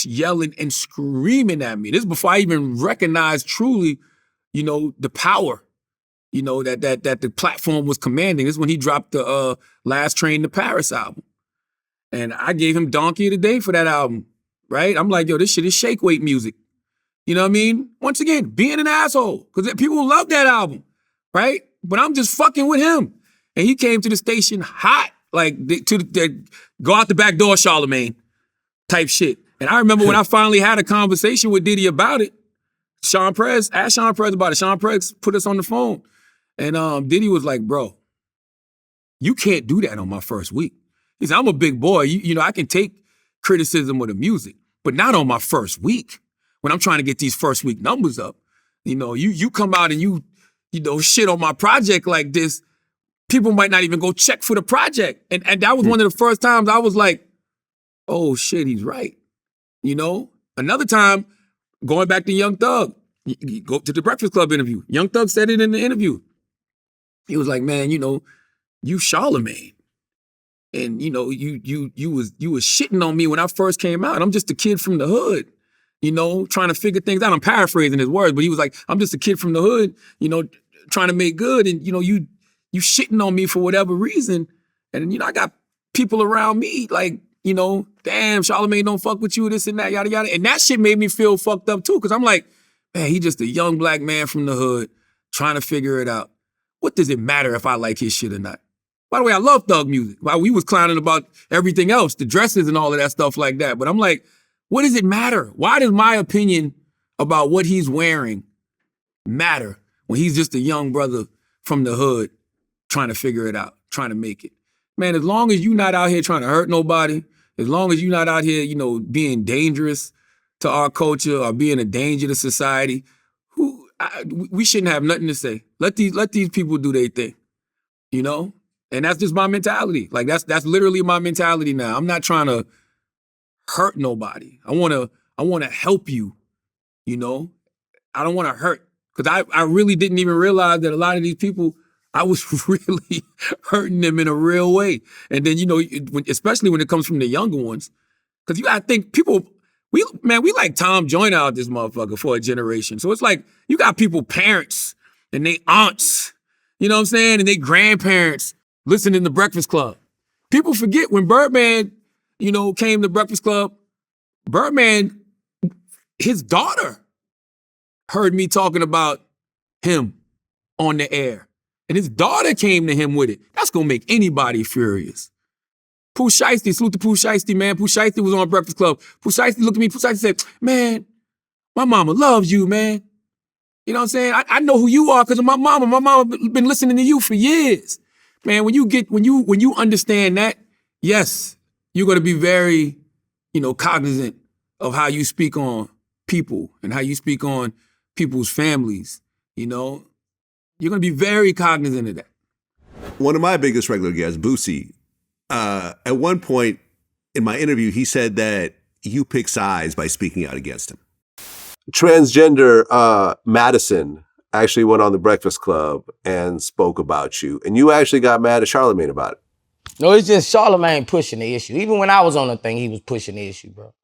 yelling and screaming at me. This is before I even recognized truly, you know, the power, you know, that the platform was commanding. This is when he dropped the Last Train to Paris album. And I gave him Donkey of the Day for that album, right? I'm like, yo, this shit is shake weight music. You know what I mean? Once again, being an asshole, because people love that album, right? But I'm just fucking with him. And he came to the station hot, like go out the back door, Charlamagne, type shit. And I remember when I finally had a conversation with Diddy about it, asked Sean Prez about it. Sean Prez put us on the phone. And Diddy was like, bro, you can't do that on my first week. He said, I'm a big boy. You know, I can take criticism of the music, but not on my first week when I'm trying to get these first week numbers up. You know, you come out and you know, shit on my project like this, people might not even go check for the project. And that was one of the first times I was like, oh shit, he's right. You know, another time, going back to Young Thug, you go to the Breakfast Club interview. Young Thug said it in the interview. He was like, man, you know, you Charlamagne. And, you know, you was shitting on me when I first came out. I'm just a kid from the hood, you know, trying to figure things out. I'm paraphrasing his words, but he was like, I'm just a kid from the hood, you know, trying to make good. And, you know, you shitting on me for whatever reason. And, you know, I got people around me like, you know, damn, Charlamagne don't fuck with you, this and that, yada, yada. And that shit made me feel fucked up too. Cause I'm like, man, he just a young black man from the hood trying to figure it out. What does it matter if I like his shit or not? By the way, I love Thug music. We was clowning about everything else, the dresses and all of that stuff like that. But I'm like, what does it matter? Why does my opinion about what he's wearing matter when he's just a young brother from the hood trying to figure it out, trying to make it. Man, as long as you're not out here trying to hurt nobody, as long as you're not out here, being dangerous to our culture or being a danger to society, we shouldn't have nothing to say. Let these people do their thing, And that's just my mentality. Like that's literally my mentality now. I'm not trying to hurt nobody. I wanna help you, I don't wanna hurt. Because I really didn't even realize that a lot of these people, I was really hurting them in a real way. And then, especially when it comes from the younger ones. Because you gotta think people, we like Tom Joyner out this motherfucker for a generation. So it's like, you got people, parents, and they aunts, you know what I'm saying? And they grandparents listening to Breakfast Club. People forget when Birdman, came to Breakfast Club, Birdman, his daughter heard me talking about him on the air. And his daughter came to him with it. That's gonna make anybody furious. Pooh Shiesty, salute to Pooh Shiesty, man. Pooh Shiesty was on Breakfast Club. Pooh Shiesty looked at me, Pooh Shiesty said, man, my mama loves you, man. You know what I'm saying? I know who you are because of my mama. My mama been listening to you for years. Man, when you understand that, yes, you're gonna be very, cognizant of how you speak on people and how you speak on people's families, You're gonna be very cognizant of that. One of my biggest regular guests, Boosie, at one point in my interview, he said that you pick sides by speaking out against him. Transgender Madison actually went on the Breakfast Club and spoke about you, and you actually got mad at Charlamagne about it. No, it's just Charlamagne pushing the issue. Even when I was on the thing, he was pushing the issue, bro.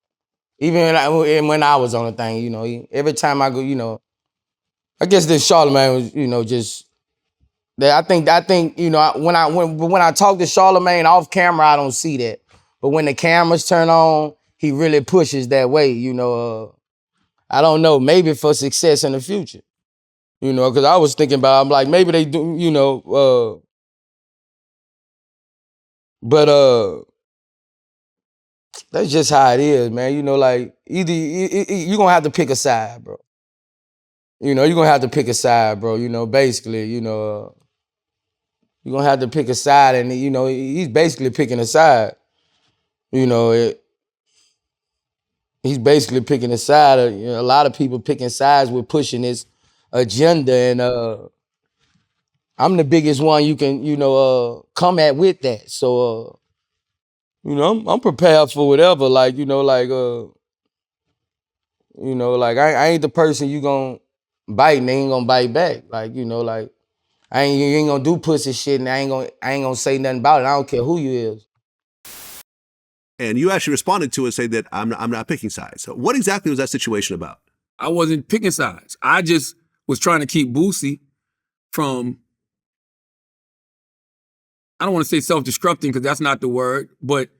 Even when I was on the thing, every time I go, I guess this Charlamagne was, just that. I think, when I talk to Charlamagne off camera, I don't see that. But when the cameras turn on, he really pushes that way, I don't know, maybe for success in the future, because I was thinking about, I'm like, maybe they do, but that's just how it is, man. Like either you're gonna have to pick a side, bro. You're gonna have to pick a side, bro. Basically, you're gonna have to pick a side, and he's basically picking a side. He's basically picking a side. A lot of people picking sides with pushing his agenda, and I'm the biggest one you can, come at with that. So, I'm prepared for whatever. Like, I ain't the person you gonna bite and they ain't gonna bite back. Like, like you ain't gonna do pussy shit and I ain't gonna say nothing about it. I don't care who you is. And you actually responded to it, saying that I'm not picking sides. So what exactly was that situation about? I wasn't picking sides. I just was trying to keep Boosie from, I don't want to say self-destructing because that's not the word, but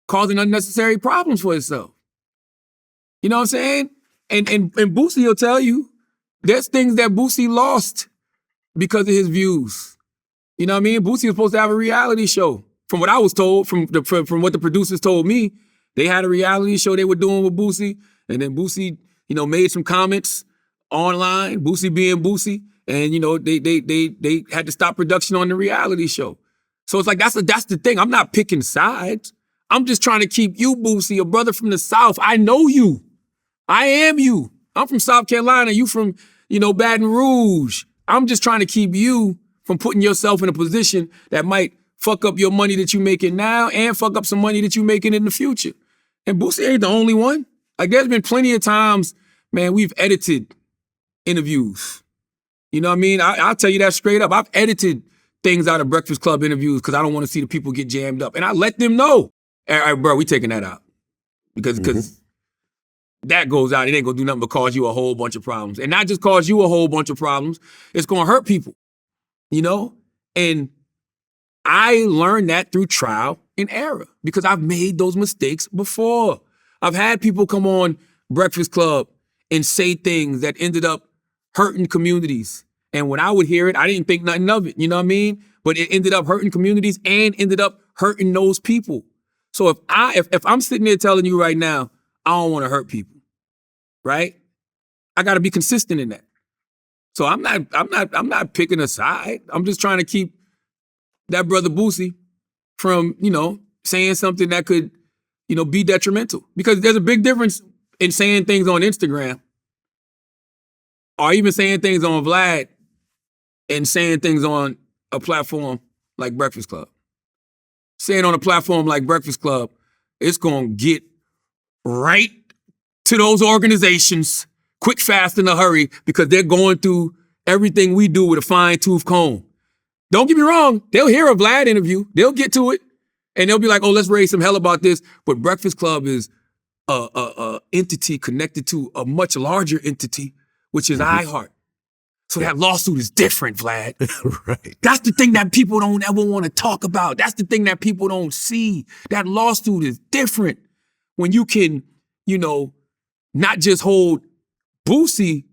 causing unnecessary problems for himself. You know what I'm saying? And Boosie will tell you, there's things that Boosie lost because of his views. You know what I mean? Boosie was supposed to have a reality show. From what I was told, from what the producers told me, they had a reality show they were doing with Boosie, and then Boosie, made some comments online, Boosie being Boosie, and they had to stop production on the reality show. So it's like that's the thing. I'm not picking sides. I'm just trying to keep you, Boosie, a brother from the South. I know you. I am you. I'm from South Carolina. You from, Baton Rouge. I'm just trying to keep you from putting yourself in a position that might fuck up your money that you're making now and fuck up some money that you're making in the future. And Boosie ain't the only one. Like, there's been plenty of times, man, we've edited interviews. You know what I mean? I'll tell you that straight up. I've edited things out of Breakfast Club interviews because I don't want to see the people get jammed up. And I let them know, all right, bro, we taking that out. Because that goes out, it ain't gonna do nothing but cause you a whole bunch of problems. And not just cause you a whole bunch of problems, it's gonna hurt people, And I learned that through trial and error because I've made those mistakes before. I've had people come on Breakfast Club and say things that ended up hurting communities. And when I would hear it, I didn't think nothing of it, you know what I mean? But it ended up hurting communities and ended up hurting those people. So if I'm sitting there telling you right now, I don't want to hurt people, right? I got to be consistent in that. So I'm not picking a side. I'm just trying to keep that brother Boosie from, saying something that could, be detrimental. Because there's a big difference in saying things on Instagram or even saying things on Vlad and saying things on a platform like Breakfast Club. Saying on a platform like Breakfast Club, it's going to get right to those organizations quick, fast, in a hurry because they're going through everything we do with a fine-tooth comb. Don't get me wrong. They'll hear a Vlad interview. They'll get to it. And they'll be like, oh, let's raise some hell about this. But Breakfast Club is a entity connected to a much larger entity, which is iHeart. So that lawsuit is different, Vlad. Right. That's the thing that people don't ever want to talk about. That's the thing that people don't see. That lawsuit is different when you can, not just hold Boosie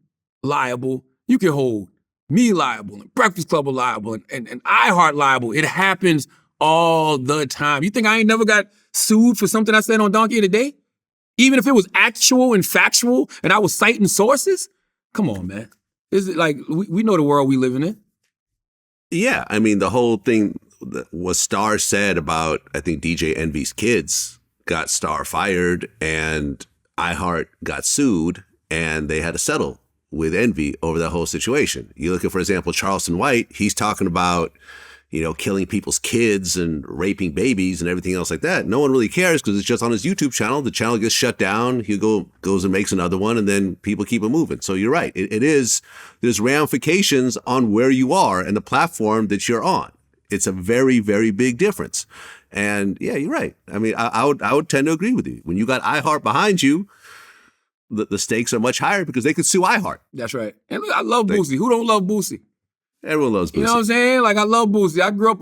liable, you can hold me liable and Breakfast Club liable and iHeart liable. It happens all the time. You think I ain't never got sued for something I said on Donkey of the Day? Even if it was actual and factual and I was citing sources? Come on, man. Is it like we know the world we living in? Yeah, I mean, the whole thing was Star said about, I think, DJ Envy's kids got Star fired and iHeart got sued and they had to settle with Envy over that whole situation. You look at, for example, Charleston White, he's talking about, killing people's kids and raping babies and everything else like that. No one really cares because it's just on his YouTube channel. The channel gets shut down. He goes and makes another one, and then people keep it moving. So you're right. There's ramifications on where you are and the platform that you're on. It's a very, very big difference. And yeah, you're right. I mean, I would tend to agree with you. When you got iHeart behind you, the stakes are much higher because they could sue iHeart. That's right. And look, I love Boosie. Who don't love Boosie? Everyone loves Boosie. You know what I'm saying? Like, I love Boosie. I grew up,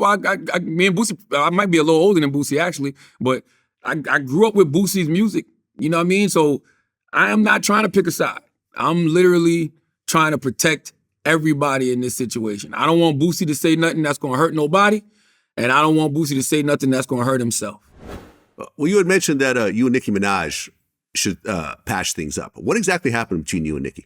me and Boosie, I might be a little older than Boosie, actually, but I grew up with Boosie's music. You know what I mean? So I am not trying to pick a side. I'm literally trying to protect everybody in this situation. I don't want Boosie to say nothing that's going to hurt nobody, and I don't want Boosie to say nothing that's going to hurt himself. Well, you had mentioned that you and Nicki Minaj should patch things up. What exactly happened between you and Nicki?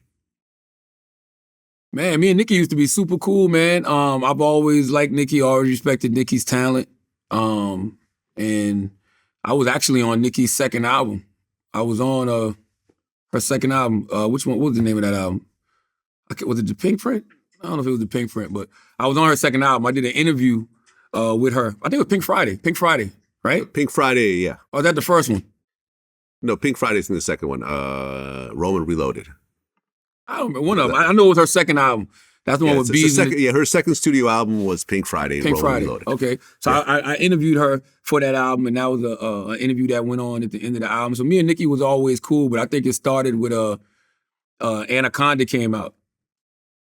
Man, me and Nicki used to be super cool, man. I've always liked Nicki, always respected Nicki's talent. And I was actually on Nicki's second album. I was on her second album. Which one? What was the name of that album? Was it the Pink Print? I don't know if it was the Pink Print, but I was on her second album. I did an interview with her. I think it was Pink Friday. Pink Friday, right? Pink Friday, yeah. Or was that the first one? No, Pink Friday's in the second one. Roman Reloaded. I don't remember one of them. I know it was her second album. That's the one with Bees. Her second studio album was Pink Friday. Pink Roman Friday. Reloaded. Okay, so yeah. I interviewed her for that album, and that was an interview that went on at the end of the album. So me and Nicki was always cool, but I think it started with Anaconda came out,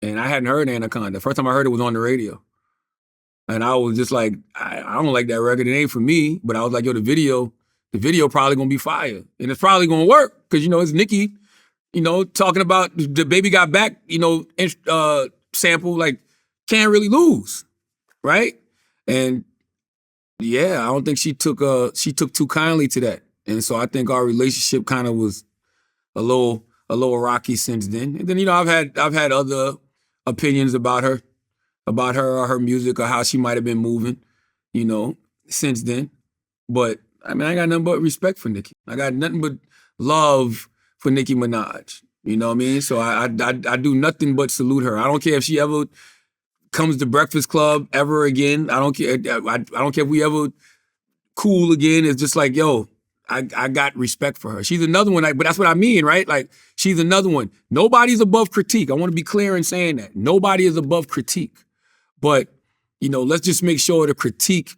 and I hadn't heard Anaconda. First time I heard it was on the radio, and I was just like, I don't like that record. It ain't for me. But I was like, yo, the video probably gonna be fire, and it's probably gonna work because it's Nicki. Talking about the Baby Got Back, sample, like, can't really lose, right? And yeah, I don't think she took too kindly to that. And so I think our relationship kind of was a little rocky since then. And then, I've had other opinions about her or her music or how she might have been moving, since then. But I mean, I got nothing but respect for Nicki. I got nothing but love for Nicki Minaj. You know what I mean? So I do nothing but salute her. I don't care if she ever comes to Breakfast Club ever again. I don't care. I don't care if we ever cool again. It's just like, yo, I got respect for her. She's another one, but that's what I mean, right? Like, she's another one. Nobody's above critique. I want to be clear in saying that. Nobody is above critique. But, let's just make sure the critique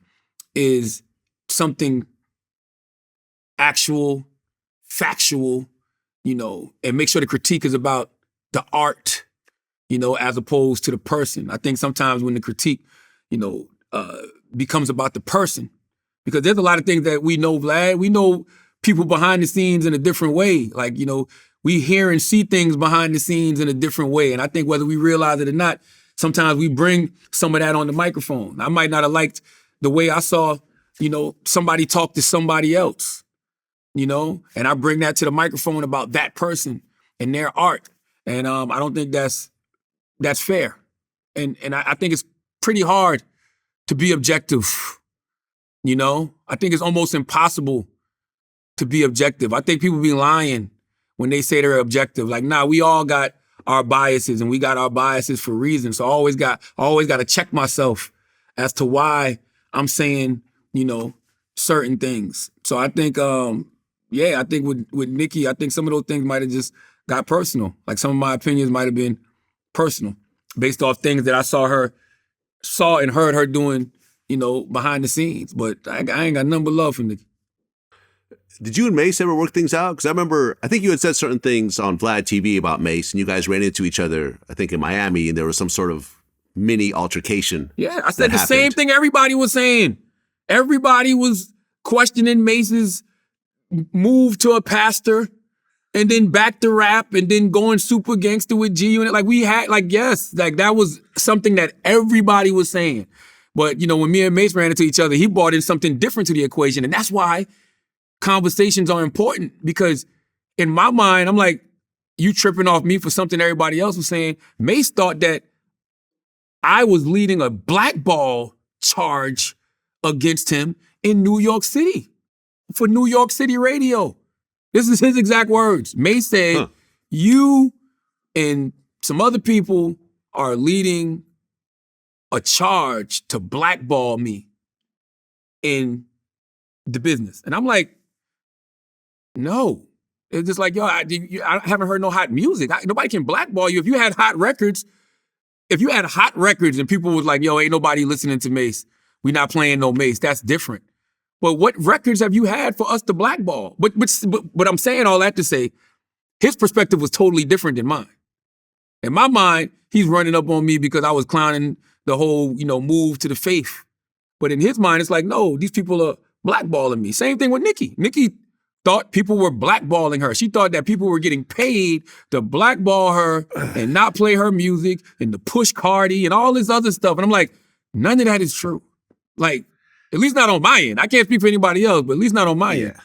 is something actual, factual, and make sure the critique is about the art, as opposed to the person. I think sometimes when the critique, becomes about the person, because there's a lot of things that we know, Vlad. We know people behind the scenes in a different way. Like, we hear and see things behind the scenes in a different way. And I think whether we realize it or not, sometimes we bring some of that on the microphone. I might not have liked the way I saw, somebody talk to somebody else. And I bring that to the microphone about that person and their art. And I don't think that's that's fair. And I think it's pretty hard to be objective. You know, I think it's almost impossible to be objective. I think people be lying when they say they're objective. Like, nah, we all got our biases, and we got our biases for reasons. So I always got to check myself as to why I'm saying, you know, certain things. So I think, I think with Nicki, I think some of those things might have just got personal. Like some of my opinions might have been personal based off things that I saw and heard her doing, you know, behind the scenes. But I ain't got nothing but love for Nicki. Did you and Mase ever work things out? Because I remember, I think you had said certain things on Vlad TV about Mase, and you guys ran into each other, I think in Miami, and there was some sort of mini altercation. Yeah, I said the same thing everybody was saying. Everybody was questioning Mase's move to a pastor and then back to rap and then going super gangster with G-Unit. Like we had, like, yes, like that was something that everybody was saying. But, you know, when me and Mase ran into each other, he brought in something different to the equation. And that's why conversations are important, because in my mind, I'm like, you tripping off me for something everybody else was saying. Mase thought that I was leading a blackball charge against him in New York City for New York City radio. This is his exact words. Mase said, you and some other people are leading a charge to blackball me in the business. And I'm like, no. It's just like, yo, I haven't heard no hot music. Nobody can blackball you. If you had hot records and people was like, yo, ain't nobody listening to Mase, we not playing no Mase, that's different. But what records have you had for us to blackball? But I'm saying all that to say, his perspective was totally different than mine. In my mind, he's running up on me because I was clowning the whole, you know, move to the faith. But in his mind, it's like, no, these people are blackballing me. Same thing with Nicki. Nicki thought people were blackballing her. She thought that people were getting paid to blackball her and not play her music and to push Cardi and all this other stuff. And I'm like, none of that is true. Like, at least not on my end. I can't speak for anybody else, but at least not on my end.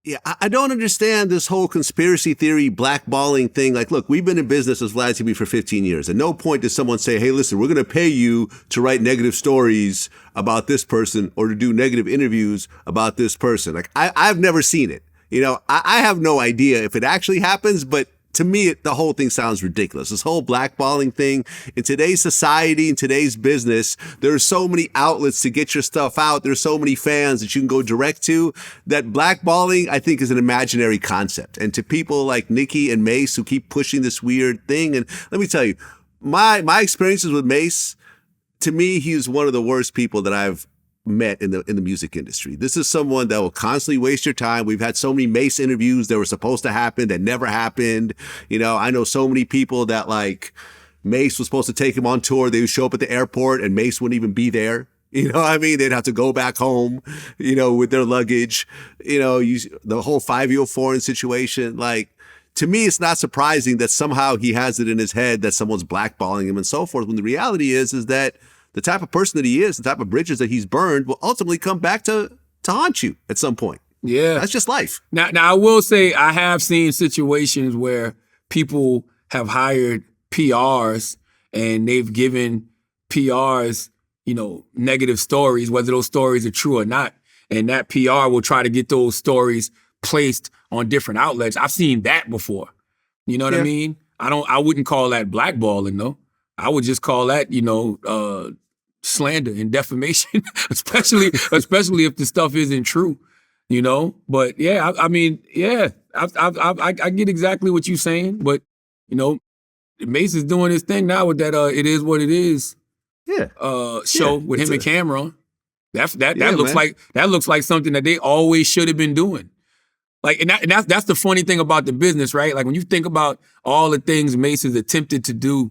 Yeah, I don't understand this whole conspiracy theory, blackballing thing. Like, look, we've been in business as Vlad TV for 15 years. At no point does someone say, hey, listen, we're going to pay you to write negative stories about this person or to do negative interviews about this person. Like, I've never seen it. You know, I have no idea if it actually happens, but to me, the whole thing sounds ridiculous. This whole blackballing thing, in today's society, in today's business, there are so many outlets to get your stuff out. There's so many fans that you can go direct to, that blackballing, I think, is an imaginary concept. And to people like Nicki and Mase who keep pushing this weird thing, and let me tell you, my experiences with Mase, to me, he is one of the worst people that I've met in the music industry. This is someone that will constantly waste your time. We've had so many Mase interviews that were supposed to happen that never happened. You know, I know so many people that, like, Mase was supposed to take him on tour. They would show up at the airport and Mase wouldn't even be there. You know what I mean? They'd have to go back home, you know, with their luggage. You know, the whole 5-year foreign situation. Like, to me, it's not surprising that somehow he has it in his head that someone's blackballing him and so forth, when the reality is that the type of person that he is, the type of bridges that he's burned will ultimately come back to haunt you at some point. Yeah. That's just life. Now I will say I have seen situations where people have hired PRs and they've given PRs, you know, negative stories, whether those stories are true or not. And that PR will try to get those stories placed on different outlets. I've seen that before. You know what I mean? I wouldn't call that blackballing, though. I would just call that, you know, slander and defamation, especially if the stuff isn't true, you know. But yeah, I mean, yeah, I get exactly what you're saying. But you know, Mase is doing his thing now with that. It is what it is. Yeah. Show with him and Cameron. That looks like something that they always should have been doing. Like, and that's the funny thing about the business, right? Like when you think about all the things Mase has attempted to do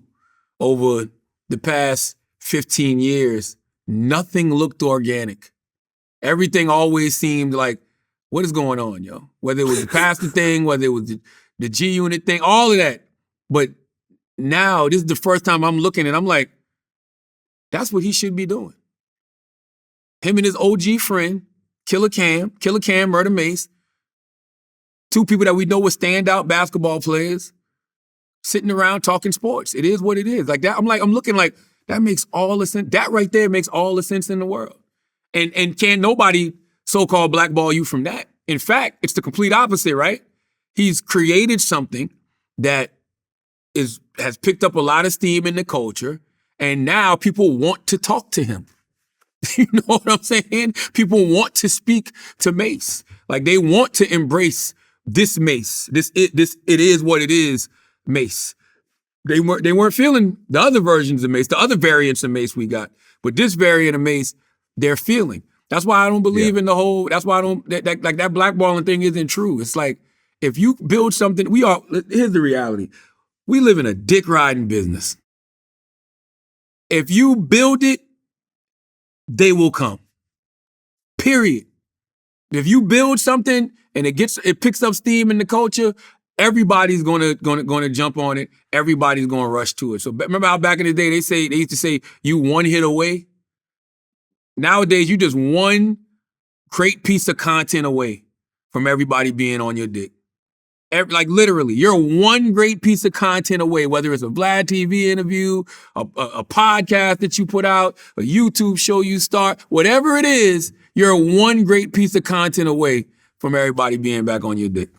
over the past 15 years, nothing looked organic. Everything always seemed like, what is going on, yo? Whether it was the pastor thing, whether it was the G-Unit thing, all of that. But now, this is the first time I'm looking and I'm like, that's what he should be doing. Him and his OG friend, Killer Cam, Murder Mase, two people that we know were standout basketball players, sitting around talking sports. It is what it is. Like that, I'm looking like, that makes all the sense. That right there makes all the sense in the world. And can nobody so-called blackball you from that. In fact, it's the complete opposite, right? He's created something that has picked up a lot of steam in the culture, and now people want to talk to him. You know what I'm saying? People want to speak to Mase. Like they want to embrace this Mase. It is what it is, Mase. They weren't feeling the other versions of Mase, the other variants of Mase we got. But this variant of Mase, they're feeling. That's why I don't believe in the whole, that's why I don't, that blackballing thing isn't true. It's like, if you build something, here's the reality. We live in a dick riding business. If you build it, they will come. Period. If you build something and it picks up steam in the culture, everybody's gonna jump on it. Everybody's gonna rush to it. So remember how back in the day they used to say you one hit away? Nowadays, you just one great piece of content away from everybody being on your dick. Like literally, you're one great piece of content away, whether it's a Vlad TV interview, a podcast that you put out, a YouTube show you start, whatever it is, you're one great piece of content away from everybody being back on your dick.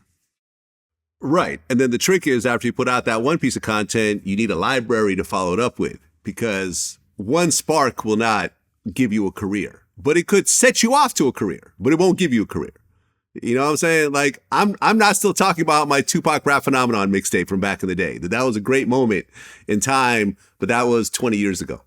Right. And then the trick is after you put out that one piece of content, you need a library to follow it up with, because one spark will not give you a career, but it could set you off to a career, but it won't give you a career. You know what I'm saying? Like, I'm not still talking about my Tupac Rap Phenomenon mixtape from back in the day. That was a great moment in time, but that was 20 years ago.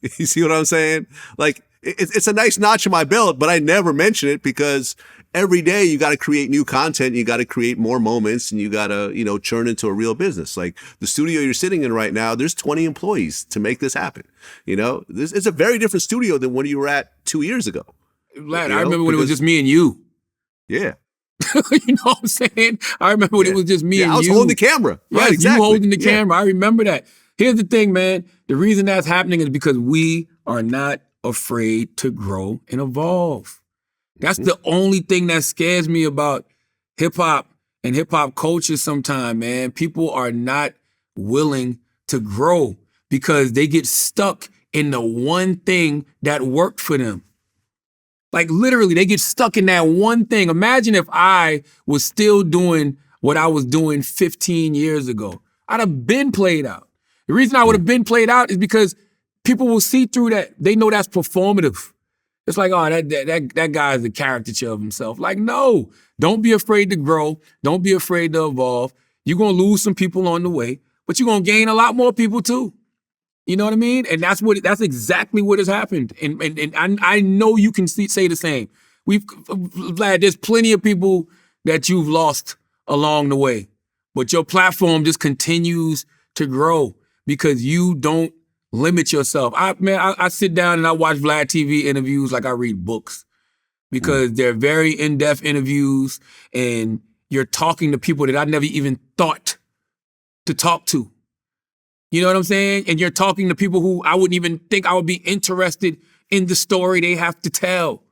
You see what I'm saying? Like, it's a nice notch in my belt, but I never mention it because every day you got to create new content. You got to create more moments, and you got to, churn into a real business. Like the studio you're sitting in right now, there's 20 employees to make this happen. This is a very different studio than when you were at 2 years ago. Vlad, I remember when it was just me and you. Yeah. You know what I'm saying? I remember when it was just me and you. I was holding the camera. Yes, Right, exactly. you holding the camera. I remember that. Here's the thing, man. The reason that's happening is because we are not afraid to grow and evolve. That's the only thing that scares me about hip hop and hip hop culture sometimes, man. People are not willing to grow because they get stuck in the one thing that worked for them. Like literally, they get stuck in that one thing. Imagine if I was still doing what I was doing 15 years ago. I'd have been played out. The reason I would have been played out is because people will see through that. They know that's performative. It's like, oh, that guy is a caricature of himself. Like, no, don't be afraid to grow. Don't be afraid to evolve. You're going to lose some people on the way, but you're going to gain a lot more people too. You know what I mean? And that's exactly what has happened. And I know you can say the same. Vlad, there's plenty of people that you've lost along the way, but your platform just continues to grow because you don't limit yourself. I sit down and I watch Vlad TV interviews like I read books because they're very in-depth interviews and you're talking to people that I never even thought to talk to. You know what I'm saying? And you're talking to people who I wouldn't even think I would be interested in the story they have to tell.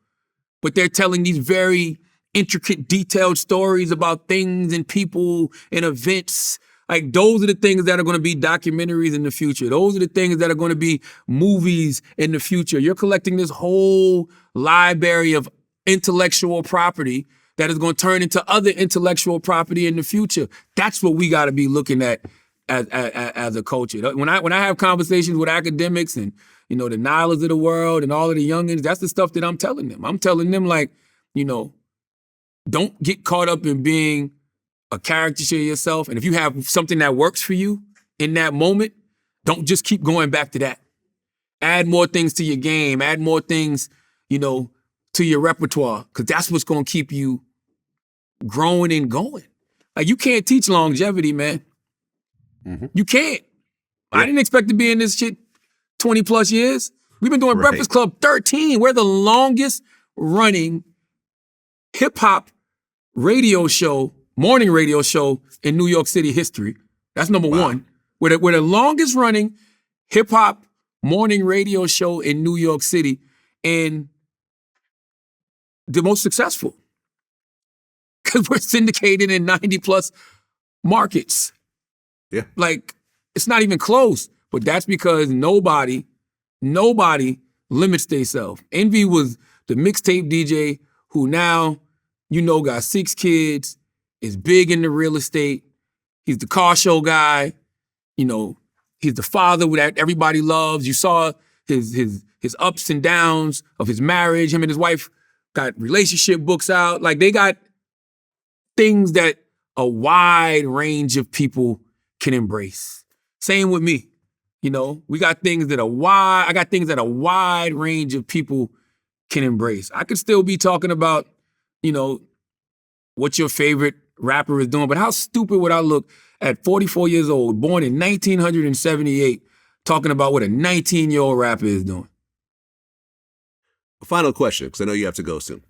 But they're telling these very intricate, detailed stories about things and people and events. Like those are the things that are going to be documentaries in the future. Those are the things that are going to be movies in the future. You're collecting this whole library of intellectual property that is going to turn into other intellectual property in the future. That's what we got to be looking at as a culture. When I have conversations with academics and, the Nylas of the world and all of the youngins, that's the stuff that I'm telling them. I'm telling them like, don't get caught up in being a caricature of yourself. And if you have something that works for you in that moment, don't just keep going back to that. Add more things to your game. Add more things, to your repertoire, because that's what's going to keep you growing and going. Like you can't teach longevity, man. Mm-hmm. You can't. Yeah. I didn't expect to be in this shit 20 plus years. We've been doing Breakfast Club 13. We're the longest running hip hop radio show, morning radio show in New York City history. That's number one. We're the longest running hip hop morning radio show in New York City and the most successful because we're syndicated in 90 plus markets. Yeah. Like, it's not even close. But that's because nobody limits themselves. Envy was the mixtape DJ who now, got 6 kids, is big into real estate. He's the car show guy. He's the father that everybody loves. You saw his ups and downs of his marriage. Him and his wife got relationship books out. Like, they got things that a wide range of people can embrace. Same with me. We got things that I got things that a wide range of people can embrace. I could still be talking about, what your favorite rapper is doing, but how stupid would I look at 44 years old, born in 1978, talking about what a 19-year-old rapper is doing? Final question, because I know you have to go soon.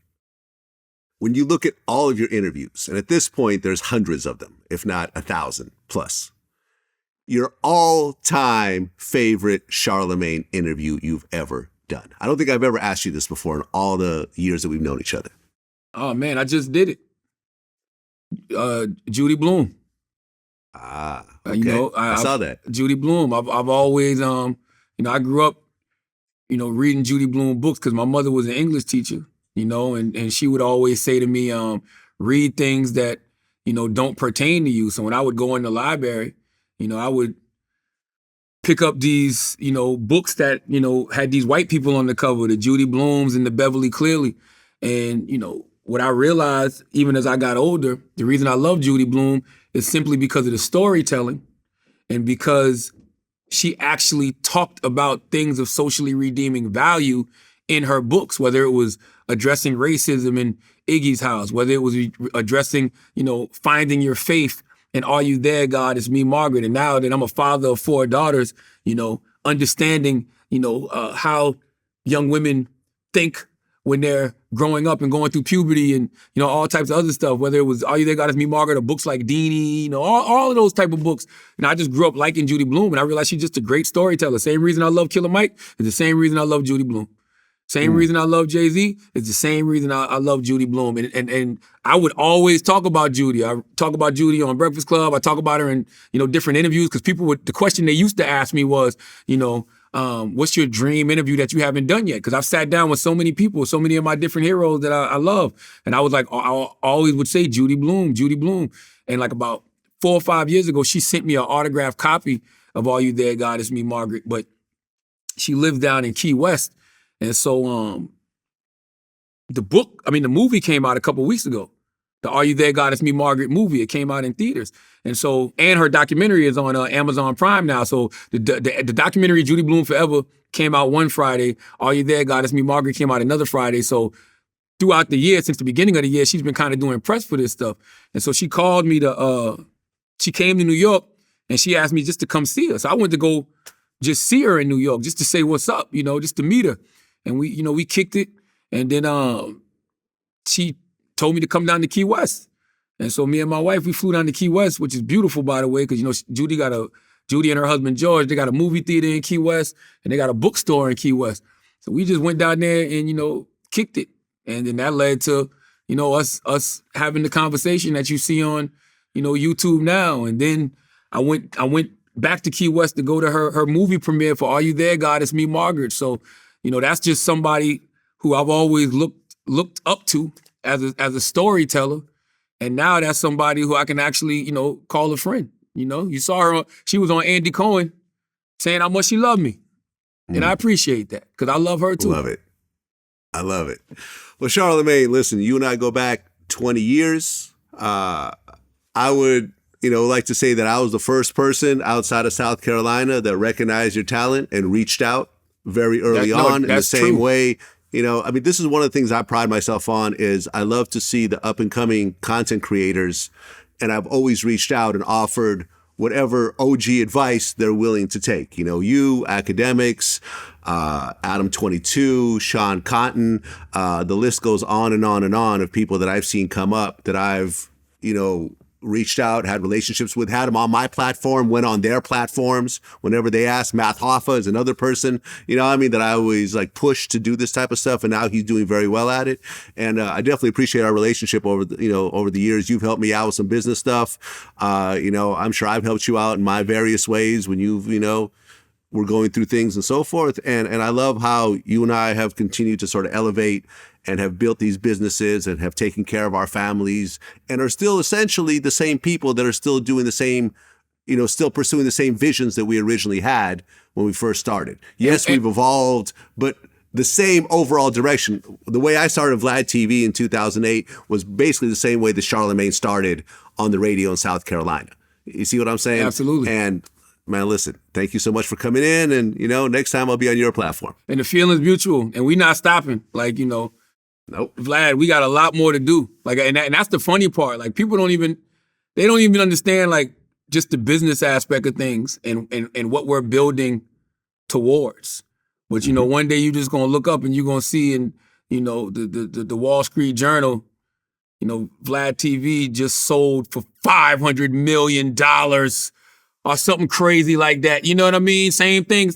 When you look at all of your interviews, and at this point, there's hundreds of them, if not 1,000 plus, your all-time favorite Charlamagne interview you've ever done? I don't think I've ever asked you this before in all the years that we've known each other. Oh, man, I just did it. Judy Blume. Okay. I saw that. Judy Blume. I've always, I grew up, reading Judy Blume books because my mother was an English teacher, and she would always say to me, read things that, don't pertain to you. So when I would go in the library, I would pick up these, books that, had these white people on the cover, the Judy Blumes and the Beverly Cleary. And, what I realized, even as I got older, the reason I love Judy Blume is simply because of the storytelling and because she actually talked about things of socially redeeming value in her books, whether it was addressing racism in Iggy's House, whether it was addressing, finding your faith and Are You There, God? It's Me, Margaret. And now that I'm a father of 4 daughters, understanding, how young women think when they're growing up and going through puberty and, all types of other stuff, whether it was Are You There, God? It's Me, Margaret, or books like Deanie, all of those type of books. And I just grew up liking Judy Blume, and I realized she's just a great storyteller. Same reason I love Killer Mike is the same reason I love Judy Blume. Same reason I love Jay-Z is the same reason I love Judy Blume. And I would always talk about Judy. I talk about Judy on Breakfast Club. I talk about her in, different interviews because the question they used to ask me was, what's your dream interview that you haven't done yet? Because I've sat down with so many people, so many of my different heroes that I love. And I was like, I always would say Judy Blume, Judy Blume. And like about 4 or 5 years ago, she sent me an autographed copy of Are You There, God? It's Me, Margaret. But she lives down in Key West. And so the movie came out a couple weeks ago. The Are You There, God? It's Me, Margaret movie. It came out in theaters. And so, and her documentary is on Amazon Prime now. So the documentary Judy Blume Forever came out one Friday. Are You There, God? It's Me, Margaret came out another Friday. So throughout the year, since the beginning of the year, she's been kind of doing press for this stuff. And so she called me she came to New York and she asked me just to come see her. So I went to go just see her in New York, just to say what's up, just to meet her. And we kicked it. And then she told me to come down to Key West. And so me and my wife, we flew down to Key West, which is beautiful, by the way, because, Judy and her husband, George, they got a movie theater in Key West, and they got a bookstore in Key West. So we just went down there and, kicked it. And then that led to, us having the conversation that you see on, YouTube now. And then I went back to Key West to go to her movie premiere for Are You There, God? It's Me, Margaret. So, that's just somebody who I've always looked up to as a storyteller. And now that's somebody who I can actually, call a friend. You saw her, she was on Andy Cohen saying how much she loved me. And I appreciate that because I love her too. Love it. I love it. Well, Charlamagne, listen, you and I go back 20 years. I would, like to say that I was the first person outside of South Carolina that recognized your talent and reached out very early on in the same way. This is one of the things I pride myself on is I love to see the up and coming content creators. And I've always reached out and offered whatever OG advice they're willing to take. You, academics, Adam 22, Sean Cotton, the list goes on and on and on of people that I've seen come up that I've, reached out, had relationships with, had them on my platform, went on their platforms whenever they asked. Matt Hoffa is another person, you know what I mean, that I always like push to do this type of stuff, and now he's doing very well at it. And I definitely appreciate our relationship over the years. You've helped me out with some business stuff. I'm sure I've helped you out in my various ways when we're going through things and so forth. And I love how you and I have continued to sort of elevate and have built these businesses and have taken care of our families and are still essentially the same people that are still doing the same, still pursuing the same visions that we originally had when we first started. Yes, we've evolved, but the same overall direction. The way I started Vlad TV in 2008 was basically the same way that Charlamagne started on the radio in South Carolina. You see what I'm saying? Absolutely. And man, listen, thank you so much for coming in. And, next time I'll be on your platform. And the feeling's mutual. And we not stopping. Nope. Vlad, we got a lot more to do. And that's the funny part. Like, people don't even understand, like, just the business aspect of things and what we're building towards. But, one day you're just going to look up and you're going to see in, the Wall Street Journal, Vlad TV just sold for $500 million or something crazy like that. You know what I mean? Same thing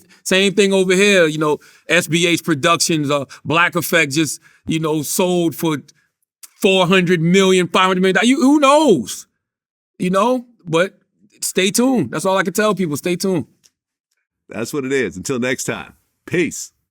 over here. SBH Productions or Black Effect just, sold for $400 million, $500 million. Who knows? But stay tuned. That's all I can tell people. Stay tuned. That's what it is. Until next time. Peace.